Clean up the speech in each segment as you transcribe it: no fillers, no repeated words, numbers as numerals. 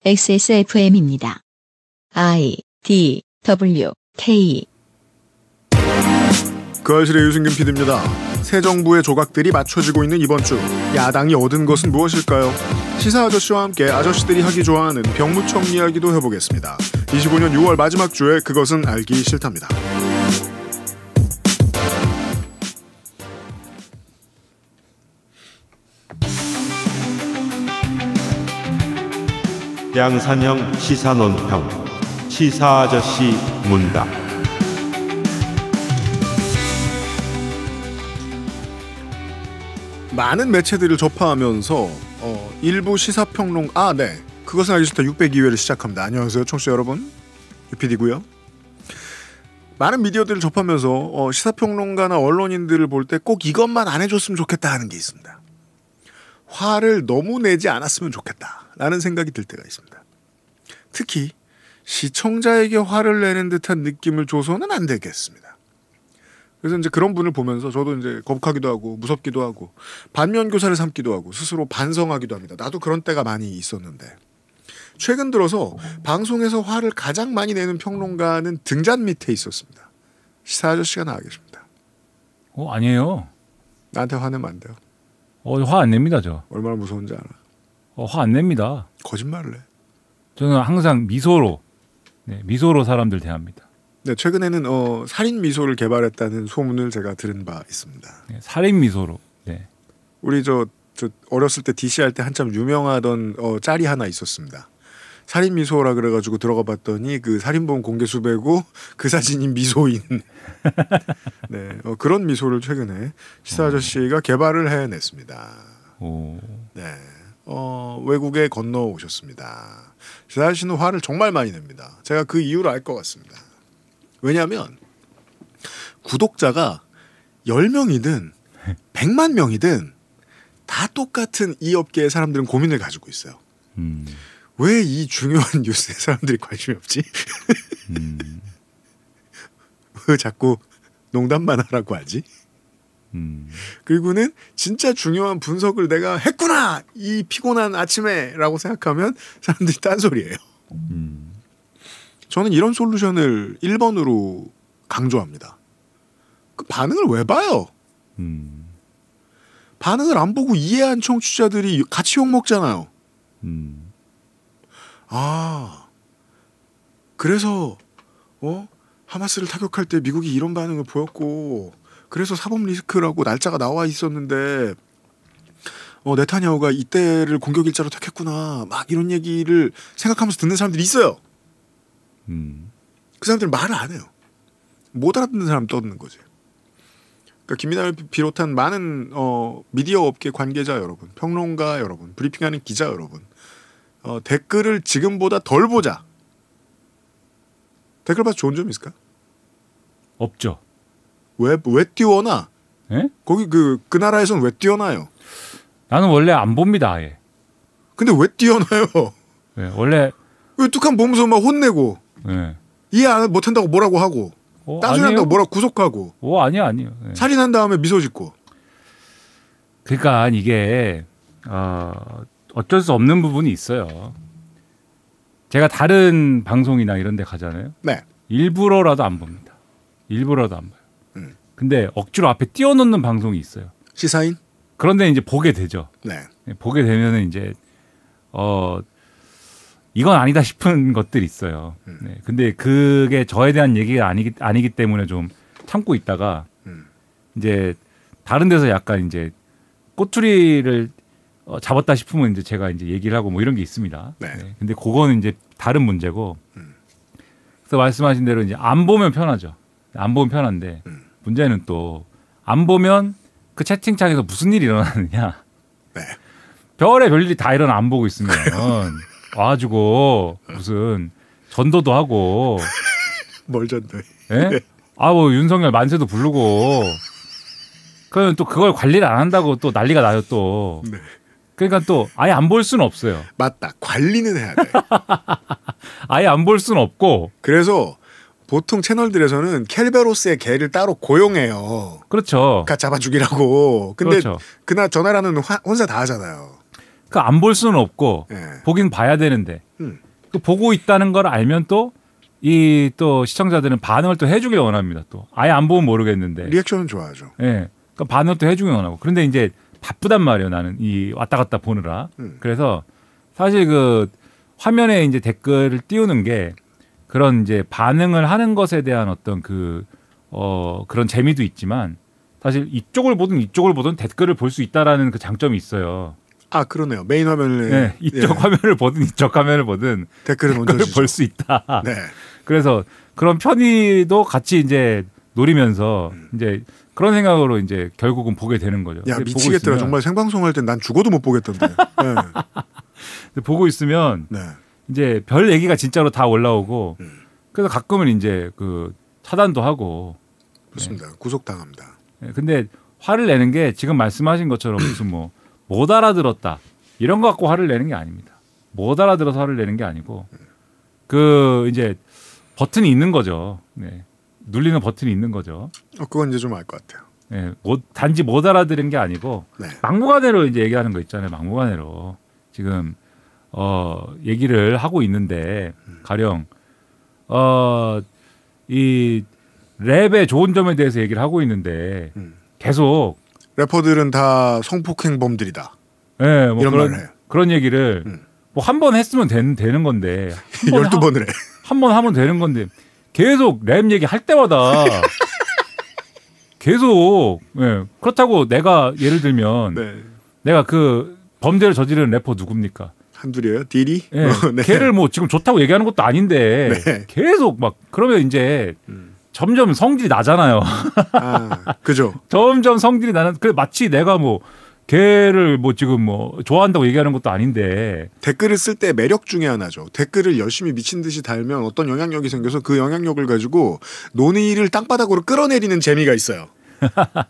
XSFM입니다. I, D, W, K. 그 알실의 유승균 PD입니다. 새 정부의 조각들이 맞춰지고 있는 이번 주, 야당이 얻은 것은 무엇일까요? 시사 아저씨와 함께 아저씨들이 하기 좋아하는 병무청 이야기도 해보겠습니다. 25년 6월 마지막 주에 그것은 알기 싫답니다. 양산형 시사 논평, 시사 아저씨 문답. 많은 매체들을 접하면서 일부 시사평론 그것은 알기 싫다 602회를 시작합니다. 안녕하세요 청취자 여러분, 유PD고요. 많은 미디어들을 접하면서 시사평론가나 언론인들을 볼 때 꼭 이것만 안 해줬으면 좋겠다 하는 게 있습니다. 화를 너무 내지 않았으면 좋겠다라는 생각이 들 때가 있습니다. 특히 시청자에게 화를 내는 듯한 느낌을 줘서는 안 되겠습니다. 그래서 이제 그런 분을 보면서 저도 이제 거북하기도 하고 무섭기도 하고 반면교사를 삼기도 하고 스스로 반성하기도 합니다. 나도 그런 때가 많이 있었는데 최근 들어서 방송에서 화를 가장 많이 내는 평론가는 등잔 밑에 있었습니다. 시사 아저씨가 나와 계십니다. 아니에요. 나한테 화내면 안 돼요. 화 안 냅니다, 저. 얼마나 무서운지 알아. 화 안 냅니다. 거짓말을 해. 저는 항상 미소로 사람들 대합니다. 네, 최근에는 살인 미소를 개발했다는 소문을 제가 들은 바 있습니다. 네, 살인 미소로. 네. 우리 저 어렸을 때 DC 할 때 한참 유명하던 짤이 하나 있었습니다. 살인 미소라 그래가지고 들어가 봤더니 그 살인범 공개 수배고 그 사진이 미소인. 네, 그런 미소를 최근에 시사 아저씨가 개발을 해냈습니다. 오. 네, 외국에 건너오셨습니다. 시사 아저씨는 화를 정말 많이 냅니다. 제가 그 이유를 알 것 같습니다. 왜냐하면 구독자가 10명이든 100만 명이든 다 똑같은 이 업계의 사람들은 고민을 가지고 있어요. 왜 이 중요한 뉴스에 사람들이 관심이 없지? 왜 자꾸 농담만 하라고 하지? 그리고는 진짜 중요한 분석을 내가 했구나! 이 피곤한 아침에! 라고 생각하면 사람들이 딴소리예요. 저는 이런 솔루션을 1번으로 강조합니다. 그 반응을 왜 봐요? 반응을 안 보고 이해한 청취자들이 같이 욕먹잖아요. 그래서 하마스를 타격할 때 미국이 이런 반응을 보였고 그래서 사법 리스크라고 날짜가 나와 있었는데 네타냐후가 이때를 공격 일자로 택했구나 막 이런 얘기를 생각하면서 듣는 사람들이 있어요. 그 사람들은 말을 안 해요. 못 알아듣는 사람 떠드는 거지. 그러니까 김민아를 비롯한 많은 미디어 업계 관계자 여러분, 평론가 여러분, 브리핑하는 기자 여러분, 댓글을 지금보다 덜 보자. 댓글 봐서 좋은 점 있을까? 없죠. 왜 띄워놔? 예? 거기 그 나라에선 왜 띄워놔요? 나는 원래 안 봅니다, 아예. 근데 왜 띄워놔요? 네, 원래 왜 뚝한 보면서 막 혼내고 네. 이해 못한다고 뭐라고 하고 따순한다고 뭐라고 구속하고 아니에요. 네. 살인한 다음에 미소 짓고. 그러니까 이게 어쩔 수 없는 부분이 있어요. 제가 다른 방송이나 이런 데 가잖아요. 네. 일부러라도 안 봅니다. 일부러라도 안 봐요. 근데 억지로 앞에 띄워놓는 방송이 있어요. 시사인? 그런데 이제 보게 되죠. 네. 보게 되면은 이제 이건 아니다 싶은 것들이 있어요. 네. 근데 그게 저에 대한 얘기가 아니기 때문에 좀 참고 있다가 이제 다른 데서 약간 이제 꼬투리를 잡았다 싶으면 이제 제가 이제 얘기를 하고 뭐 이런 게 있습니다. 네. 네. 근데 그거는 이제 다른 문제고. 그래서 말씀하신 대로 이제 안 보면 편하죠. 안 보면 편한데 문제는 또 안 보면 그 채팅창에서 무슨 일이 일어나느냐. 네. 별의 별일이 다 일어나 안 보고 있으면 와가지고 무슨 전도도 하고 뭘 전도해? 예? 네. 뭐 윤석열 만세도 부르고 그러면 또 그걸 관리를 안 한다고 또 난리가 나요 또. 네. 그러니까 또 아예 안 볼 수는 없어요. 맞다. 관리는 해야 돼. 아예 안 볼 수는 없고. 그래서 보통 채널들에서는 켈베로스의 개를 따로 고용해요. 그렇죠. 잡아 죽이라고. 근데 그렇죠. 그날 저 나라는 혼자 다 하잖아요. 그 안 볼 수는 없고 예. 보긴 봐야 되는데 그 보고 있다는 걸 알면 또 이 또 시청자들은 반응을 또 해주길 원합니다. 또 아예 안 보면 모르겠는데. 리액션은 좋아하죠. 예. 그러니까 반응을 또 해주길 원하고. 그런데 이제 바쁘단 말이에요. 나는 이 왔다 갔다 보느라. 그래서 사실 그 화면에 이제 댓글을 띄우는 게 그런 이제 반응을 하는 것에 대한 어떤 그런 재미도 있지만 사실 이쪽을 보든 댓글을 볼 수 있다라는 그 장점이 있어요. 아 그러네요. 메인 화면을 네, 이쪽 화면을 보든 이쪽 화면을 보든 댓글을 볼 수 있다. 네. 그래서 그런 편의도 같이 이제 노리면서 이제 그런 생각으로 이제 결국은 보게 되는 거죠. 야 미치겠더라. 정말 생방송 할 땐 난 죽어도 못 보겠던데. 네. 보고 있으면 네. 이제 별 얘기가 진짜로 다 올라오고 그래서 가끔은 이제 그 차단도 하고 그렇습니다. 구속당합니다. 네, 근데 화를 내는 게 지금 말씀하신 것처럼 무슨 뭐 못 알아들었다 이런 거 갖고 화를 내는 게 아닙니다. 못 알아들어서 화를 내는 게 아니고 그 이제 버튼이 있는 거죠. 네. 눌리는 버튼이 있는 거죠. 그건 이제 좀 알 것 같아요. 네. 단지 못 알아들은 게 아니고 네. 막무가내로 이제 얘기하는 거 있잖아요. 막무가내로 지금 얘기를 하고 있는데 가령 이 랩의 좋은 점에 대해서 얘기를 하고 있는데 계속 래퍼들은 다 성폭행범들이다. 네, 뭐 이런 말을 해요. 그런 얘기를 뭐 한 번 했으면 되는 건데 12번을 해. 한 번 하면 되는 건데 계속 랩 얘기 할 때마다 계속 그렇다고 내가 예를 들면 네. 내가 그 범죄를 저지르는 래퍼 누굽니까? 한둘이에요? 디리? 네. 네. 걔를 뭐 지금 좋다고 얘기하는 것도 아닌데 네. 계속 막 그러면 이제 점점 성질이 나잖아요. 아, 그죠. 점점 성질이 나는 그 마치 내가 뭐 걔를 뭐 지금 뭐 좋아한다고 얘기하는 것도 아닌데 댓글을 쓸 때 매력 중에 하나죠. 댓글을 열심히 미친 듯이 달면 어떤 영향력이 생겨서 그 영향력을 가지고 논의를 땅바닥으로 끌어내리는 재미가 있어요.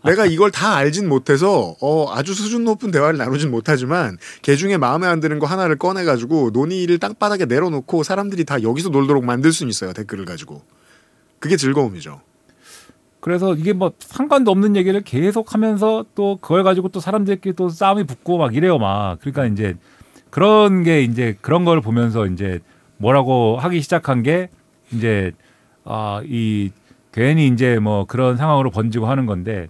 내가 이걸 다 알진 못해서 아주 수준 높은 대화를 나누진 못하지만 걔 중에 마음에 안 드는 거 하나를 꺼내가지고 논의를 땅바닥에 내려놓고 사람들이 다 여기서 놀도록 만들 수는 있어요. 댓글을 가지고. 그게 즐거움이죠. 그래서 이게 뭐 상관도 없는 얘기를 계속 하면서 또 그걸 가지고 또 사람들끼리 또 싸움이 붙고 막 이래요 막. 그러니까 이제 그런 게 이제 그런 걸 보면서 이제 뭐라고 하기 시작한 게 이제 이 괜히 이제 뭐 그런 상황으로 번지고 하는 건데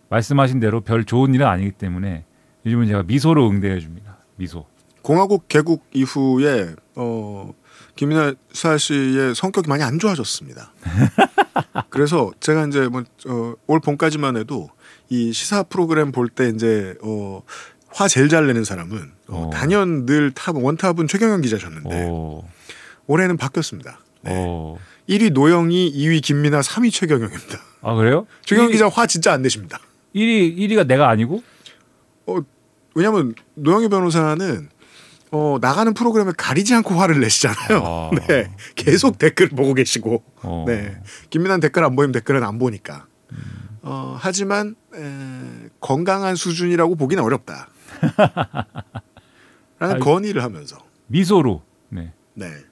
말씀하신 대로 별 좋은 일은 아니기 때문에 요즘은 제가 미소로 응대해 줍니다. 미소. 공화국 개국 이후에 김민하 씨의 성격이 많이 안 좋아졌습니다. 그래서 제가 이제 올 봄까지만 해도 이 시사 프로그램 볼 때 이제 화 제일 잘 내는 사람은 단연 늘 원탑은 최경영 기자셨는데 올해는 바뀌었습니다. 네. 1위 노영이, 2위 김민하, 3위 최경영입니다. 아 그래요? 최경영 기자 화 진짜 안 내십니다. 1위가 내가 아니고? 왜냐하면 노영희 변호사는 나가는 프로그램에 가리지 않고 화를 내시잖아요. 네, 계속 댓글 보고 계시고. 네, 김민한 댓글 안 보이면 댓글은 안 보니까. 하지만 건강한 수준이라고 보기는 어렵다. 라는 건의를 하면서 미소로,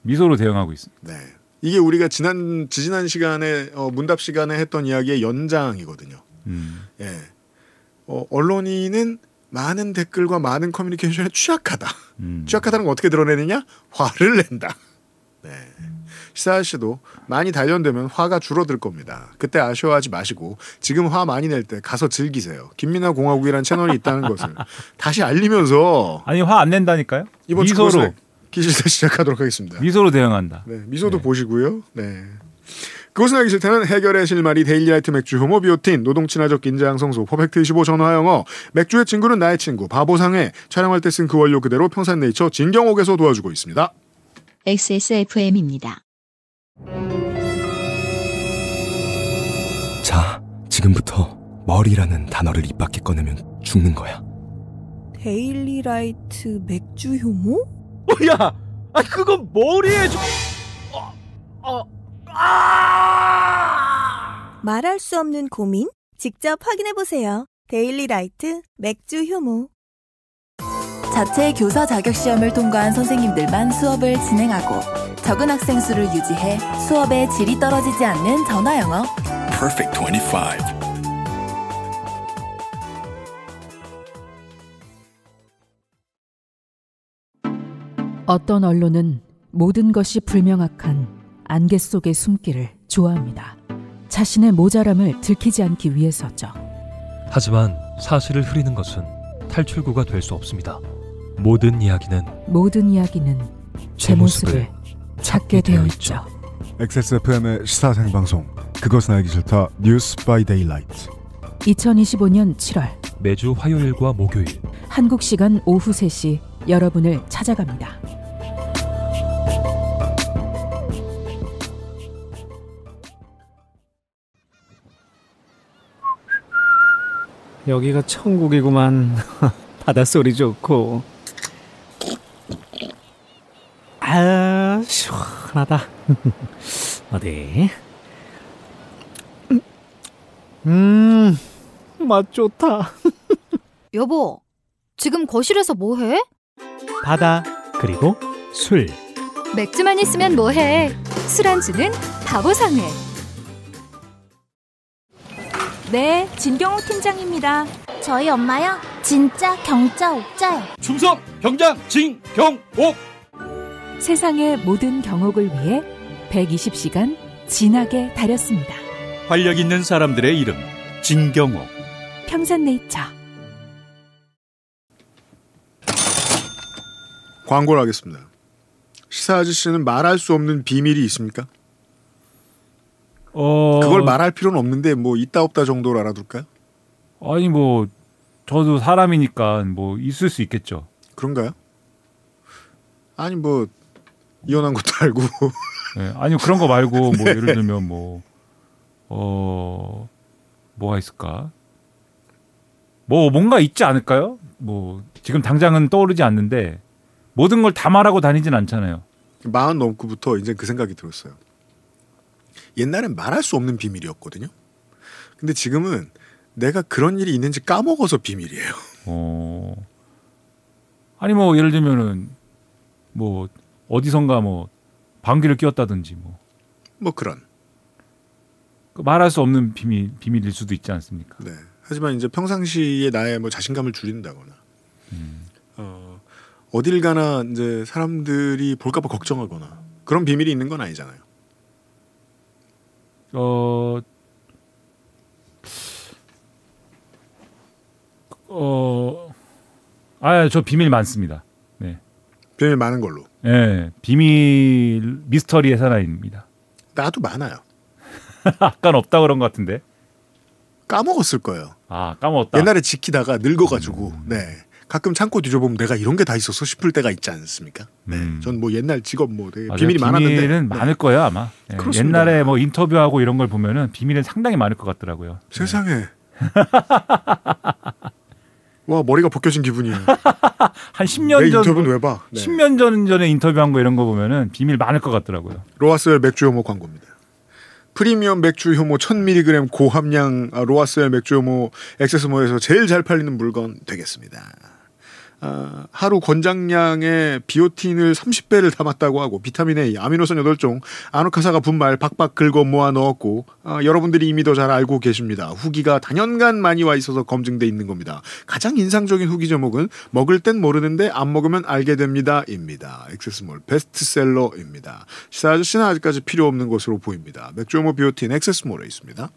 미소로 대응하고 있습니다. 네, 이게 우리가 지난 시간에 문답 시간에 했던 이야기의 연장이거든요. 예, 언론인은 많은 댓글과 많은 커뮤니케이션에 취약하다. 취약하다는 건 어떻게 드러내느냐? 화를 낸다. 네. 시사 씨도 많이 단련되면 화가 줄어들 겁니다. 그때 아쉬워하지 마시고 지금 화 많이 낼 때 가서 즐기세요. 김민하 공화국이라는 채널이 있다는 것을 다시 알리면서 아니 화 안 낸다니까요? 이번 미소로 기실사 시작하도록 하겠습니다. 미소로 대응한다. 네, 미소도 보시고요. 네. 그것은 알기 싫다는 해결의 실마리 데일리라이트 맥주 효모 비오틴 노동 친화적 긴장 성소 퍼펙트 25 전화 영어 맥주의 친구는 나의 친구 바보상회 촬영할 때 쓴 그 원료 그대로 평산네이처 진경옥에서 도와주고 있습니다. XSFM입니다. 자, 지금부터 머리라는 단어를 입 밖에 꺼내면 죽는 거야. 데일리라이트 맥주 효모? 야, 그건 머리에 말할 수 없는 고민? 직접 확인해보세요. 데일리라이트 맥주 효모. 자체 교사 자격 시험을 통과한 선생님들만 수업을 진행하고 적은 학생 수를 유지해 수업의 질이 떨어지지 않는 전화 영어. Perfect 25. 어떤 언론은 모든 것이 불명확한 안개 속의 숨기를 좋아합니다. 자신의 모자람을 들키지 않기 위해서죠. 하지만 사실을 흐리는 것은 탈출구가 될 수 없습니다. 모든 이야기는 제 모습을 찾게 되어 있죠. XSFM의 시사 생방송 그것은 알기 싫다 뉴스 바이 데일라이트 2025년 7월 매주 화요일과 목요일 한국 시간 오후 3시 여러분을 찾아갑니다. 여기가 천국이구만. 바닷소리 좋고. 아, 시원하다. 어디? 맛 좋다. 여보, 지금 거실에서 뭐해? 바다, 그리고 술. 맥주만 있으면 뭐해? 술안주는 바보상회. 네, 진경호 팀장입니다. 저희 엄마요? 진짜 경자 옥자요. 충성 경장 진경옥. 세상의 모든 경옥을 위해 120시간 진하게 다렸습니다. 활력 있는 사람들의 이름 진경옥. 평산네이처. 광고를 하겠습니다. 시사 아저씨는 말할 수 없는 비밀이 있습니까? 그걸 말할 필요는 없는데 뭐 있다 없다 정도로 알아둘까요? 아니 뭐 저도 사람이니까 뭐 있을 수 있겠죠. 그런가요? 아니 뭐 이혼한 것도 알고. 네, 아니 그런 거 말고 뭐 네. 예를 들면 뭐가 있을까? 뭐 뭔가 있지 않을까요? 뭐 지금 당장은 떠오르지 않는데 모든 걸 다 말하고 다니진 않잖아요. 40 넘고부터 이제 그 생각이 들었어요. 옛날엔 말할 수 없는 비밀이었거든요. 근데 지금은 내가 그런 일이 있는지 까먹어서 비밀이에요. 아니 뭐 예를 들면은 뭐 어디선가 뭐 방귀를 뀌었다든지 뭐 그런 말할 수 없는 비밀일 수도 있지 않습니까? 네. 하지만 이제 평상시에 나의 뭐 자신감을 줄인다거나 어딜 가나 이제 사람들이 볼까봐 걱정하거나 그런 비밀이 있는 건 아니잖아요. 저 비밀 많습니다. 네. 비밀 많은 걸로. 네, 비밀 미스터리의 사나이입니다. 나도 많아요. 아까는 없다 그런 것 같은데. 까먹었을 거예요. 아, 까먹었다. 옛날에 지키다가 늙어가지고, 네. 가끔 창고 뒤져보면 내가 이런 게 다 있었어 싶을 때가 있지 않습니까? 네. 전 뭐 옛날 직업 뭐 되게 비밀이 많았는데. 비밀은 네. 많을 거예요, 아마. 네. 옛날에 뭐 인터뷰하고 이런 걸 보면은 비밀은 상당히 많을 것 같더라고요. 세상에. 네. 와, 머리가 벗겨진 기분이에요. 한 10년 전. 인터뷰는 왜 봐? 네. 10년 전에 인터뷰한 거 이런 거 보면은 비밀 많을 것 같더라고요. 로아스웰 맥주 효모 광고입니다. 프리미엄 맥주 효모 1000mg 고함량 로아스웰 맥주 효모 액세스몰에서 제일 잘 팔리는 물건 되겠습니다. 하루 권장량의 비오틴을 30배를 담았다고 하고 비타민 A, 아미노산 8종, 아노카사가 분말 박박 긁어 모아 넣었고 여러분들이 이미 더 잘 알고 계십니다. 후기가 단연간 많이 와 있어서 검증돼 있는 겁니다. 가장 인상적인 후기 제목은 먹을 땐 모르는데 안 먹으면 알게 됩니다. 입니다. 액세스몰 베스트셀러입니다. 시사 아저씨는 아직까지 필요 없는 것으로 보입니다. 맥주 효모 비오틴 액세스몰에 있습니다.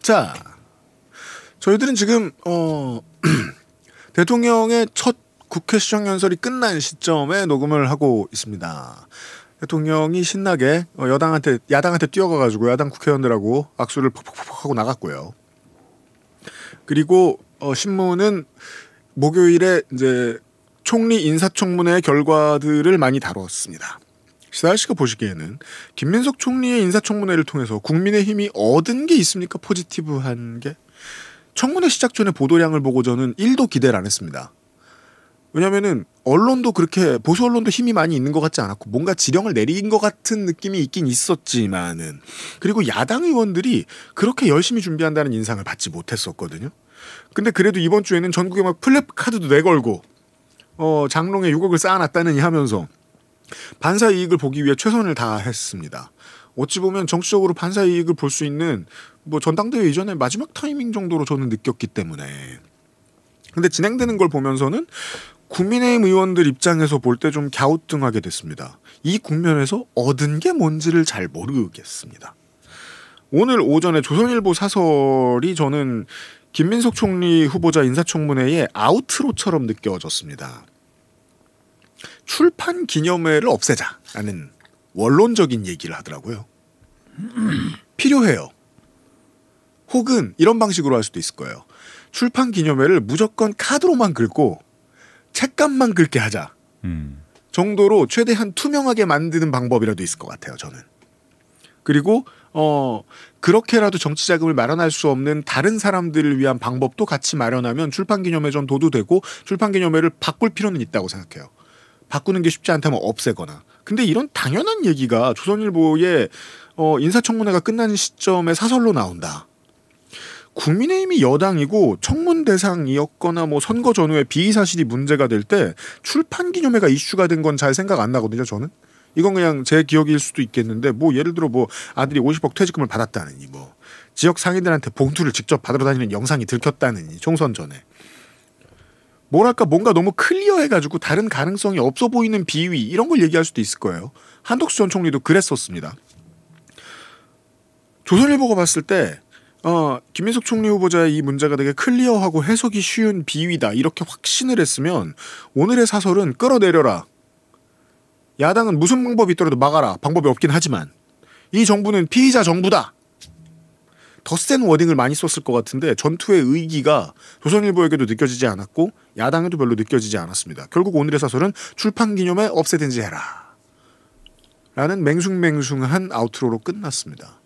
자, 저희들은 지금 대통령의 첫 국회 시정연설이 끝난 시점에 녹음을 하고 있습니다. 대통령이 신나게 야당한테 뛰어가가지고 야당 국회의원들하고 악수를 퍽퍽퍽 하고 나갔고요. 그리고 신문은 목요일에 이제 총리 인사청문회 결과들을 많이 다뤘습니다. 시사할 씨가 보시기에는 김민석 총리의 인사청문회를 통해서 국민의힘이 얻은 게 있습니까? 포지티브한 게? 청문회 시작 전에 보도량을 보고 저는 1도 기대를 안 했습니다. 왜냐면은 언론도 그렇게 보수 언론도 힘이 많이 있는 것 같지 않았고 뭔가 지령을 내린 것 같은 느낌이 있긴 있었지만은 그리고 야당 의원들이 그렇게 열심히 준비한다는 인상을 받지 못했었거든요. 근데 그래도 이번 주에는 전국에 막 플래카드도 내걸고 장롱에 6억을 쌓아놨다느니 하면서 반사 이익을 보기 위해 최선을 다했습니다. 어찌 보면 정치적으로 반사 이익을 볼 수 있는 뭐 전당대회 이전에 마지막 타이밍 정도로 저는 느꼈기 때문에 근데 진행되는 걸 보면서는 국민의힘 의원들 입장에서 볼 때 좀 갸우뚱하게 됐습니다. 이 국면에서 얻은 게 뭔지를 잘 모르겠습니다. 오늘 오전에 조선일보 사설이 저는 김민석 총리 후보자 인사청문회의 아우트로처럼 느껴졌습니다. 출판 기념회를 없애자라는 원론적인 얘기를 하더라고요. 필요해요. 혹은 이런 방식으로 할 수도 있을 거예요. 출판 기념회를 무조건 카드로만 긁고 책감만 긁게 하자. 정도로 최대한 투명하게 만드는 방법이라도 있을 것 같아요. 저는. 그리고 그렇게라도 정치 자금을 마련할 수 없는 다른 사람들을 위한 방법도 같이 마련하면 출판기념회 전 도도되고 출판기념회를 바꿀 필요는 있다고 생각해요. 바꾸는 게 쉽지 않다면 없애거나. 근데 이런 당연한 얘기가 조선일보의 인사청문회가 끝나는 시점에 사설로 나온다. 국민의힘이 여당이고 청문 대상이었거나 뭐 선거 전후에 비의 사실이 문제가 될 때 출판기념회가 이슈가 된 건 잘 생각 안 나거든요. 저는. 이건 그냥 제 기억일 수도 있겠는데 뭐 예를 들어 뭐 아들이 50억 퇴직금을 받았다느니 뭐 지역 상인들한테 봉투를 직접 받으러 다니는 영상이 들켰다느니 총선 전에 뭐랄까 뭔가 너무 클리어해가지고 다른 가능성이 없어 보이는 비위 이런 걸 얘기할 수도 있을 거예요. 한덕수 전 총리도 그랬었습니다. 조선일보가 봤을 때 김민석 총리 후보자의 이 문제가 되게 클리어하고 해석이 쉬운 비위다 이렇게 확신을 했으면 오늘의 사설은 끌어내려라. 야당은 무슨 방법이 있더라도 막아라. 방법이 없긴 하지만 이 정부는 피의자 정부다. 더 센 워딩을 많이 썼을 것 같은데 전투의 의기가 조선일보에게도 느껴지지 않았고 야당에도 별로 느껴지지 않았습니다. 결국 오늘의 사설은 출판기념회 없애든지 해라. 라는 맹숭맹숭한 아우트로로 끝났습니다.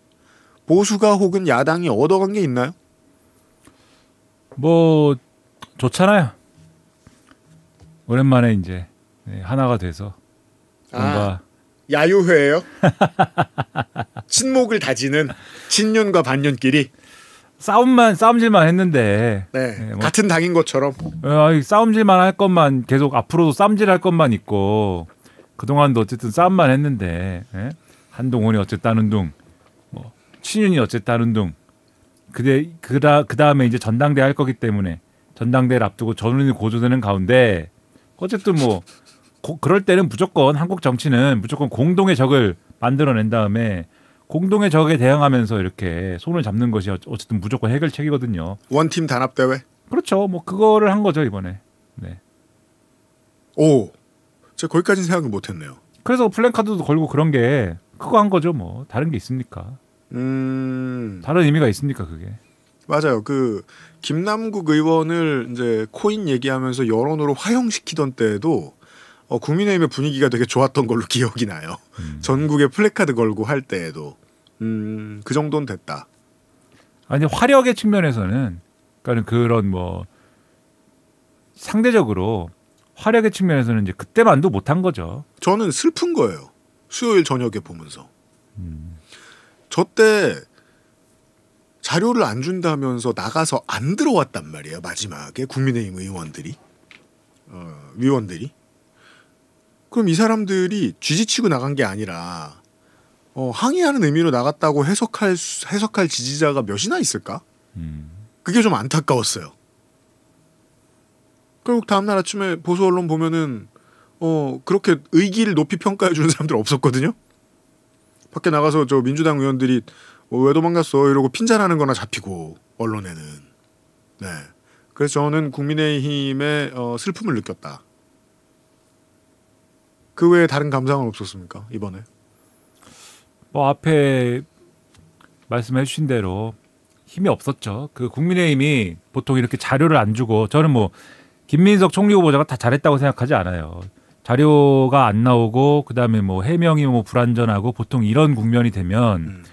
보수가 혹은 야당이 얻어간 게 있나요? 뭐 좋잖아요. 오랜만에 이제 하나가 돼서 뭔가 야유회예요? 친목을 다지는 친년과 반년끼리 싸움질만 했는데 네, 같은 당인 것처럼 싸움질만 할 것만 계속 앞으로도 싸움질할 것만 있고 그동안도 어쨌든 싸움만 했는데 한동훈이 어쨌다는 둥 뭐 친윤이 어쨌다는 둥 그 다음에 이제 전당대 할 거기 때문에 전당대를 앞두고 전운이 고조되는 가운데 어쨌든 뭐 그럴 때는 무조건 한국 정치는 무조건 공동의 적을 만들어낸 다음에 공동의 적에 대항하면서 이렇게 손을 잡는 것이 어쨌든 무조건 해결책이거든요. 원팀 단합대회? 그렇죠. 뭐 그거를 한 거죠 이번에. 네. 오, 제가 거기까지는 생각을 못했네요. 그래서 플랜카드도 걸고 그런 게 그거 한 거죠. 뭐 다른 게 있습니까? 다른 의미가 있습니까 그게? 맞아요. 그 김남국 의원을 이제 코인 얘기하면서 여론으로 화형시키던 때에도 국민의힘의 분위기가 되게 좋았던 걸로 기억이 나요. 전국에 플래카드 걸고 할 때에도 그 정도는 됐다. 아니 화력의 측면에서는 그러니까 그런 뭐 상대적으로 화력의 측면에서는 이제 그때만도 못한 거죠. 저는 슬픈 거예요. 수요일 저녁에 보면서 저 때 자료를 안 준다면서 나가서 안 들어왔단 말이에요. 마지막에 국민의힘 의원들이 위원들이. 그럼 이 사람들이 쥐지치고 나간 게 아니라 항의하는 의미로 나갔다고 해석할 지지자가 몇이나 있을까? 그게 좀 안타까웠어요. 결국 다음날 아침에 보수 언론 보면은 그렇게 의기를 높이 평가해 주는 사람들 없었거든요. 밖에 나가서 저 민주당 의원들이 왜 도망갔어 이러고 핀잔하는 거나 잡히고 언론에는. 네. 그래서 저는 국민의힘의 슬픔을 느꼈다. 그 외에 다른 감상은 없었습니까 이번에? 뭐 앞에 말씀해 주신 대로 힘이 없었죠. 그 국민의힘이 보통 이렇게 자료를 안 주고 저는 뭐 김민석 총리 후보자가 다 잘했다고 생각하지 않아요. 자료가 안 나오고 그다음에 뭐 해명이 뭐 불완전하고 보통 이런 국면이 되면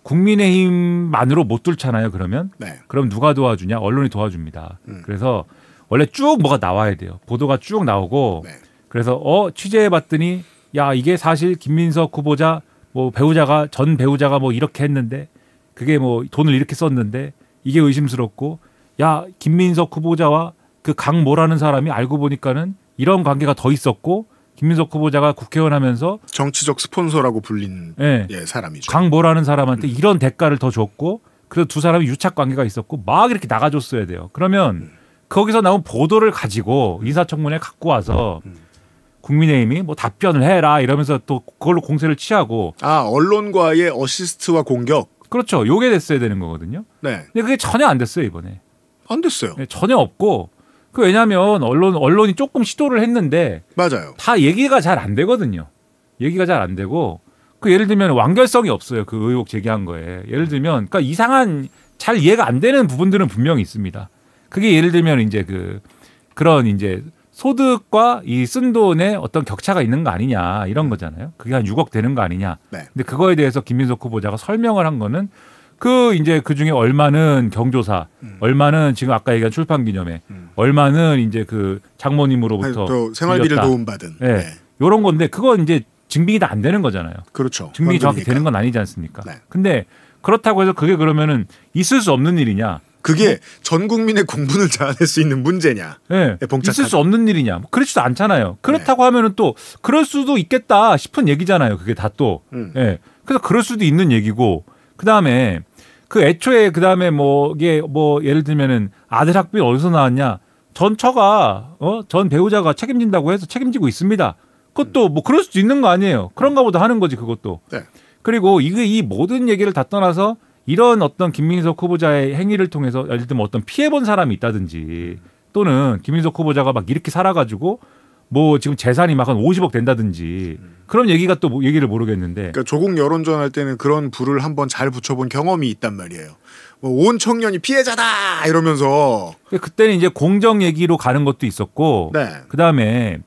국민의힘만으로 못 뚫잖아요. 그러면 네. 그럼 누가 도와주냐? 언론이 도와줍니다. 그래서 원래 쭉 뭐가 나와야 돼요. 보도가 쭉 나오고 네. 그래서 취재해봤더니 야 이게 사실 김민석 후보자 뭐 배우자가 전 배우자가 뭐 이렇게 했는데 그게 뭐 돈을 이렇게 썼는데 이게 의심스럽고 야 김민석 후보자와 그 강모라는 사람이 알고 보니까는 이런 관계가 더 있었고 김민석 후보자가 국회의원 하면서 정치적 스폰서라고 불린 예, 사람이죠. 강모라는 사람한테 이런 대가를 더 줬고 그래서 두 사람이 유착 관계가 있었고 막 이렇게 나가줬어야 돼요. 그러면 거기서 나온 보도를 가지고 인사청문회 갖고 와서 국민의힘이 뭐 답변을 해라 이러면서 또 그걸로 공세를 취하고 언론과의 어시스트와 공격. 그렇죠. 요게 됐어야 되는 거거든요. 네. 근데 그게 전혀 안 됐어요 이번에. 안 됐어요. 네, 전혀 없고 왜냐하면 언론이 조금 시도를 했는데 맞아요. 다 얘기가 잘 안 되거든요. 얘기가 잘 안 되고 예를 들면 완결성이 없어요. 그 의혹 제기한 거에. 예를 들면 그러니까 이상한 잘 이해가 안 되는 부분들은 분명히 있습니다. 그게 예를 들면 이제 그런 이제 소득과 이 쓴 돈에 어떤 격차가 있는 거 아니냐 이런 거잖아요. 그게 한 6억 되는 거 아니냐. 네. 근데 그거에 대해서 김민석 후보자가 설명을 한 거는 이제 그 중에 얼마는 경조사, 얼마는 지금 아까 얘기한 출판 기념회, 얼마는 이제 그 장모님으로부터 또 생활비를 도움받은. 네. 네. 요런 건데 그건 이제 증빙이 다 안 되는 거잖아요. 그렇죠. 증빙이 정확히 되는 건 아니지 않습니까? 네. 근데 그렇다고 해서 그게 그러면은 있을 수 없는 일이냐? 그게 전 국민의 공분을 자아낼 수 있는 문제냐? 네. 있을 수 없는 일이냐? 뭐 그렇지도 않잖아요. 그렇다고 하면은 또 그럴 수도 있겠다 싶은 얘기잖아요. 그게 다 또. 네. 그래서 그럴 수도 있는 얘기고 그다음에 애초에 그다음에 이게 예를 들면은 아들 학비 어디서 나왔냐? 전 처가 전 배우자가 책임진다고 해서 책임지고 있습니다. 그것도 그럴 수도 있는 거 아니에요. 그런가 보다 하는 거지 그것도. 네. 그리고 이 모든 얘기를 다 떠나서 이런 어떤 김민석 후보자의 행위를 통해서 예를 들면 어떤 피해본 사람이 있다든지 또는 김민석 후보자가 막 이렇게 살아가지고 지금 재산이 막 한 50억 된다든지 그런 얘기가 또 얘기를 모르겠는데. 그러니까 조국 여론전 할 때는 그런 불을 한번 잘 붙여본 경험이 있단 말이에요. 온 청년이 피해자다 이러면서. 그때는 이제 공정 얘기로 가는 것도 있었고. 네. 그다음에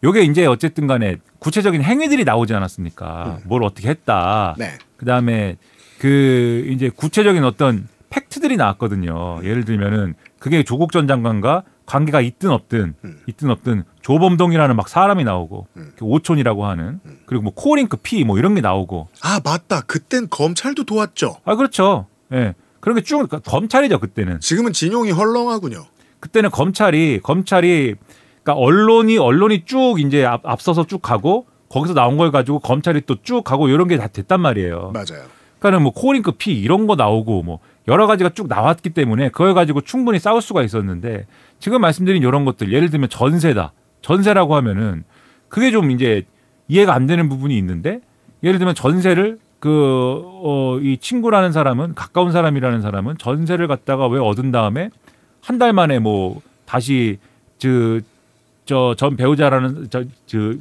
요게 이제 어쨌든 간에 구체적인 행위들이 나오지 않았습니까? 뭘 어떻게 했다. 네. 그다음에 이제 구체적인 어떤 팩트들이 나왔거든요. 예를 들면은 그게 조국 전 장관과 관계가 있든 없든 조범동이라는 막 사람이 나오고 오촌이라고 하는 그리고 코링크 피 이런 게 나오고. 맞다. 그땐 검찰도 도왔죠. 그렇죠. 예. 네. 그런 게 쭉 검찰이죠 그때는. 지금은 진용이 헐렁하군요. 그때는 검찰이 그러니까 언론이 쭉 이제 앞서서 쭉 가고 거기서 나온 걸 가지고 검찰이 또 쭉 가고 이런 게 다 됐단 말이에요. 맞아요. 그러니까는 코링크 피 이런 거 나오고 여러 가지가 쭉 나왔기 때문에 그걸 가지고 충분히 싸울 수가 있었는데 지금 말씀드린 이런 것들 예를 들면 전세라고 하면은 그게 좀 이제 이해가 안 되는 부분이 있는데 예를 들면 전세를 이 친구라는 사람은 가까운 사람이라는 사람은 전세를 갖다가 왜 얻은 다음에 한 달 만에 다시 전 배우자라는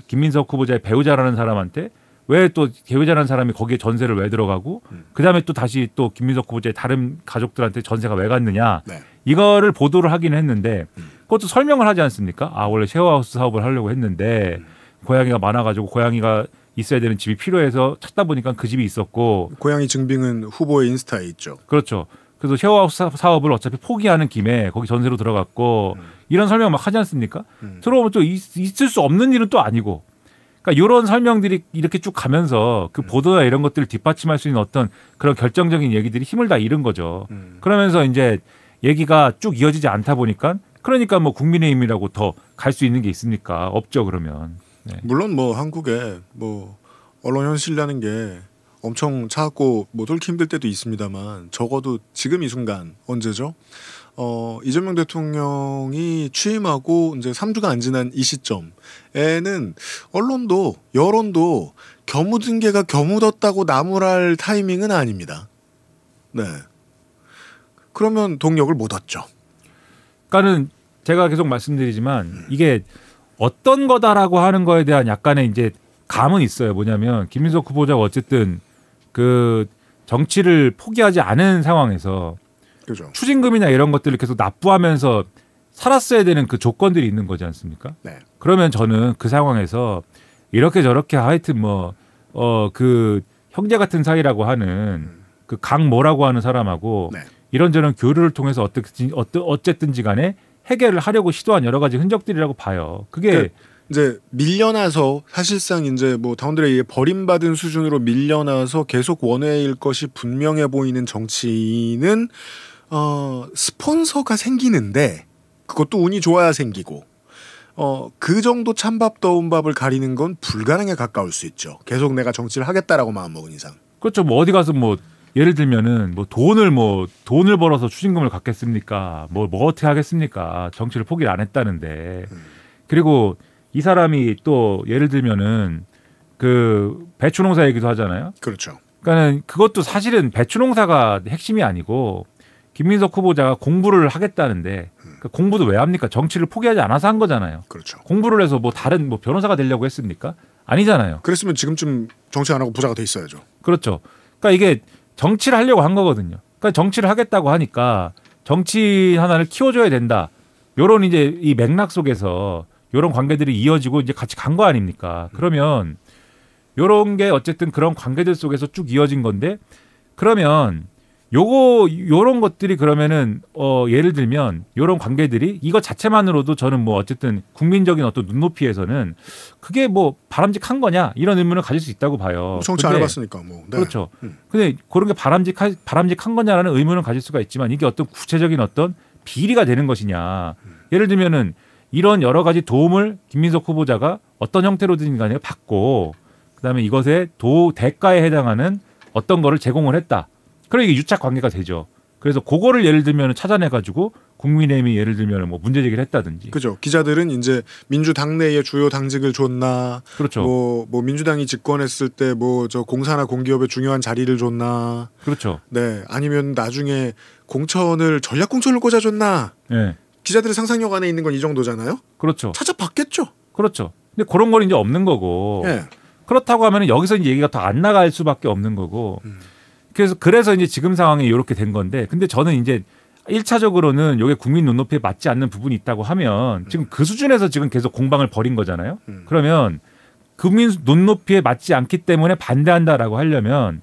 김민석 후보자의 배우자라는 사람한테 왜 또 배우자라는 사람이 거기에 전세를 왜 들어가고 그다음에 또 다시 또 김민석 후보자의 다른 가족들한테 전세가 왜 갔느냐. 네. 이거를 보도를 하긴 했는데 그것도 설명을 하지 않습니까? 원래 쉐어하우스 사업을 하려고 했는데 고양이가 많아가지고 고양이가 있어야 되는 집이 필요해서 찾다 보니까 그 집이 있었고. 고양이 증빙은 후보의 인스타에 있죠. 그렇죠. 그래서 쉐어하우스 사업을 어차피 포기하는 김에 거기 전세로 들어갔고 이런 설명 막 하지 않습니까? 들어오면 또 있을 수 없는 일은 또 아니고. 그러니까 이런 설명들이 이렇게 쭉 가면서 그 보도나 이런 것들을 뒷받침할 수 있는 어떤 그런 결정적인 얘기들이 힘을 다 잃은 거죠. 그러면서 이제 얘기가 쭉 이어지지 않다 보니까 그러니까 국민의힘이라고 더 갈 수 있는 게 있습니까? 없죠 그러면. 네. 물론 한국에 언론 현실이라는 게 엄청 차갑고 뚫기 힘들 때도 있습니다만 적어도 지금 이 순간 언제죠? 이재명 대통령이 취임하고 이제 3주가 안 지난 이 시점에는 언론도 여론도 겨묻은 개가 겨묻었다고 나무랄 타이밍은 아닙니다. 네. 그러면 동력을 못 얻죠. 그러니까는 제가 계속 말씀드리지만 이게 어떤 거다라고 하는 거에 대한 약간의 이제 감은 있어요. 뭐냐면 김민석 후보자가 어쨌든 그 정치를 포기하지 않은 상황에서 그렇죠. 추징금이나 이런 것들을 계속 납부하면서 살았어야 되는 그 조건들이 있는 거지 않습니까? 네. 그러면 저는 그 상황에서 이렇게 저렇게 하여튼 그 형제 같은 사이라고 하는 그 강모라고 하는 사람하고 네. 이런저런 교류를 통해서 어쨌든지 간에 해결을 하려고 시도한 여러 가지 흔적들이라고 봐요. 그게 이제 밀려나서 사실상 이제 당원들에 의해 버림받은 수준으로 밀려나서 계속 원외일 것이 분명해 보이는 정치인은 스폰서가 생기는데 그것도 운이 좋아야 생기고 그 정도 찬밥 더운 밥을 가리는 건 불가능에 가까울 수 있죠. 계속 내가 정치를 하겠다라고 마음먹은 이상. 그렇죠. 어디 가서 예를 들면은 뭐 돈을 벌어서 추징금을 갚겠습니까? 뭐 어떻게 하겠습니까? 정치를 포기를 안 했다는데. 그리고 이 사람이 또 예를 들면은 그 배추농사 얘기도 하잖아요. 그렇죠. 그러니까는 그것도 사실은 배추농사가 핵심이 아니고 김민석 후보자가 공부를 하겠다는데 그 공부도 왜 합니까? 정치를 포기하지 않아서 한 거잖아요. 그렇죠. 공부를 해서 뭐 다른 뭐 변호사가 되려고 했습니까? 아니잖아요. 그랬으면 지금쯤 정치 안 하고 부자가 돼 있어야죠. 그렇죠. 그러니까 이게 정치를 하려고 한 거거든요. 그러니까 정치를 하겠다고 하니까 정치 하나를 키워줘야 된다. 요런 이제 이 맥락 속에서 요런 관계들이 이어지고 이제 같이 간 거 아닙니까? 그러면 요런 게 어쨌든 그런 관계들 속에서 쭉 이어진 건데 그러면 요런 것들이 그러면은 예를 들면 요런 관계들이 이거 자체만으로도 저는 뭐 어쨌든 국민적인 어떤 눈높이에서는 그게 뭐 바람직한 거냐 이런 의문을 가질 수 있다고 봐요. 정치 안 해봤으니까 뭐. 네. 그렇죠. 근데 그런 게 바람직한 거냐라는 의문을 가질 수가 있지만 이게 어떤 구체적인 어떤 비리가 되는 것이냐. 예를 들면은 이런 여러 가지 도움을 김민석 후보자가 어떤 형태로든 간에 받고 그다음에 이것의 대가에 해당하는 어떤 거를 제공을 했다. 그럼 이게 유착 관계가 되죠. 그래서 그거를 예를 들면 찾아내가지고 국민의힘이 예를 들면 뭐 문제 제기를 했다든지. 그죠. 기자들은 이제 민주당 내의 주요 당직을 줬나. 그렇죠. 뭐 민주당이 집권했을 때 뭐 저 공사나 공기업에 중요한 자리를 줬나. 그렇죠. 네. 아니면 나중에 전략 공천을 꽂아줬나. 네. 기자들의 상상력 안에 있는 건 이 정도잖아요. 그렇죠. 찾아봤겠죠. 그렇죠. 근데 그런 건 이제 없는 거고. 네. 그렇다고 하면 여기서 이제 얘기가 더 안 나갈 수밖에 없는 거고. 그래서 이제 지금 상황이 이렇게 된 건데, 근데 저는 이제 1차적으로는 이게 국민 눈높이에 맞지 않는 부분이 있다고 하면 지금 그 수준에서 지금 계속 공방을 벌인 거잖아요. 그러면 국민 눈높이에 맞지 않기 때문에 반대한다라고 하려면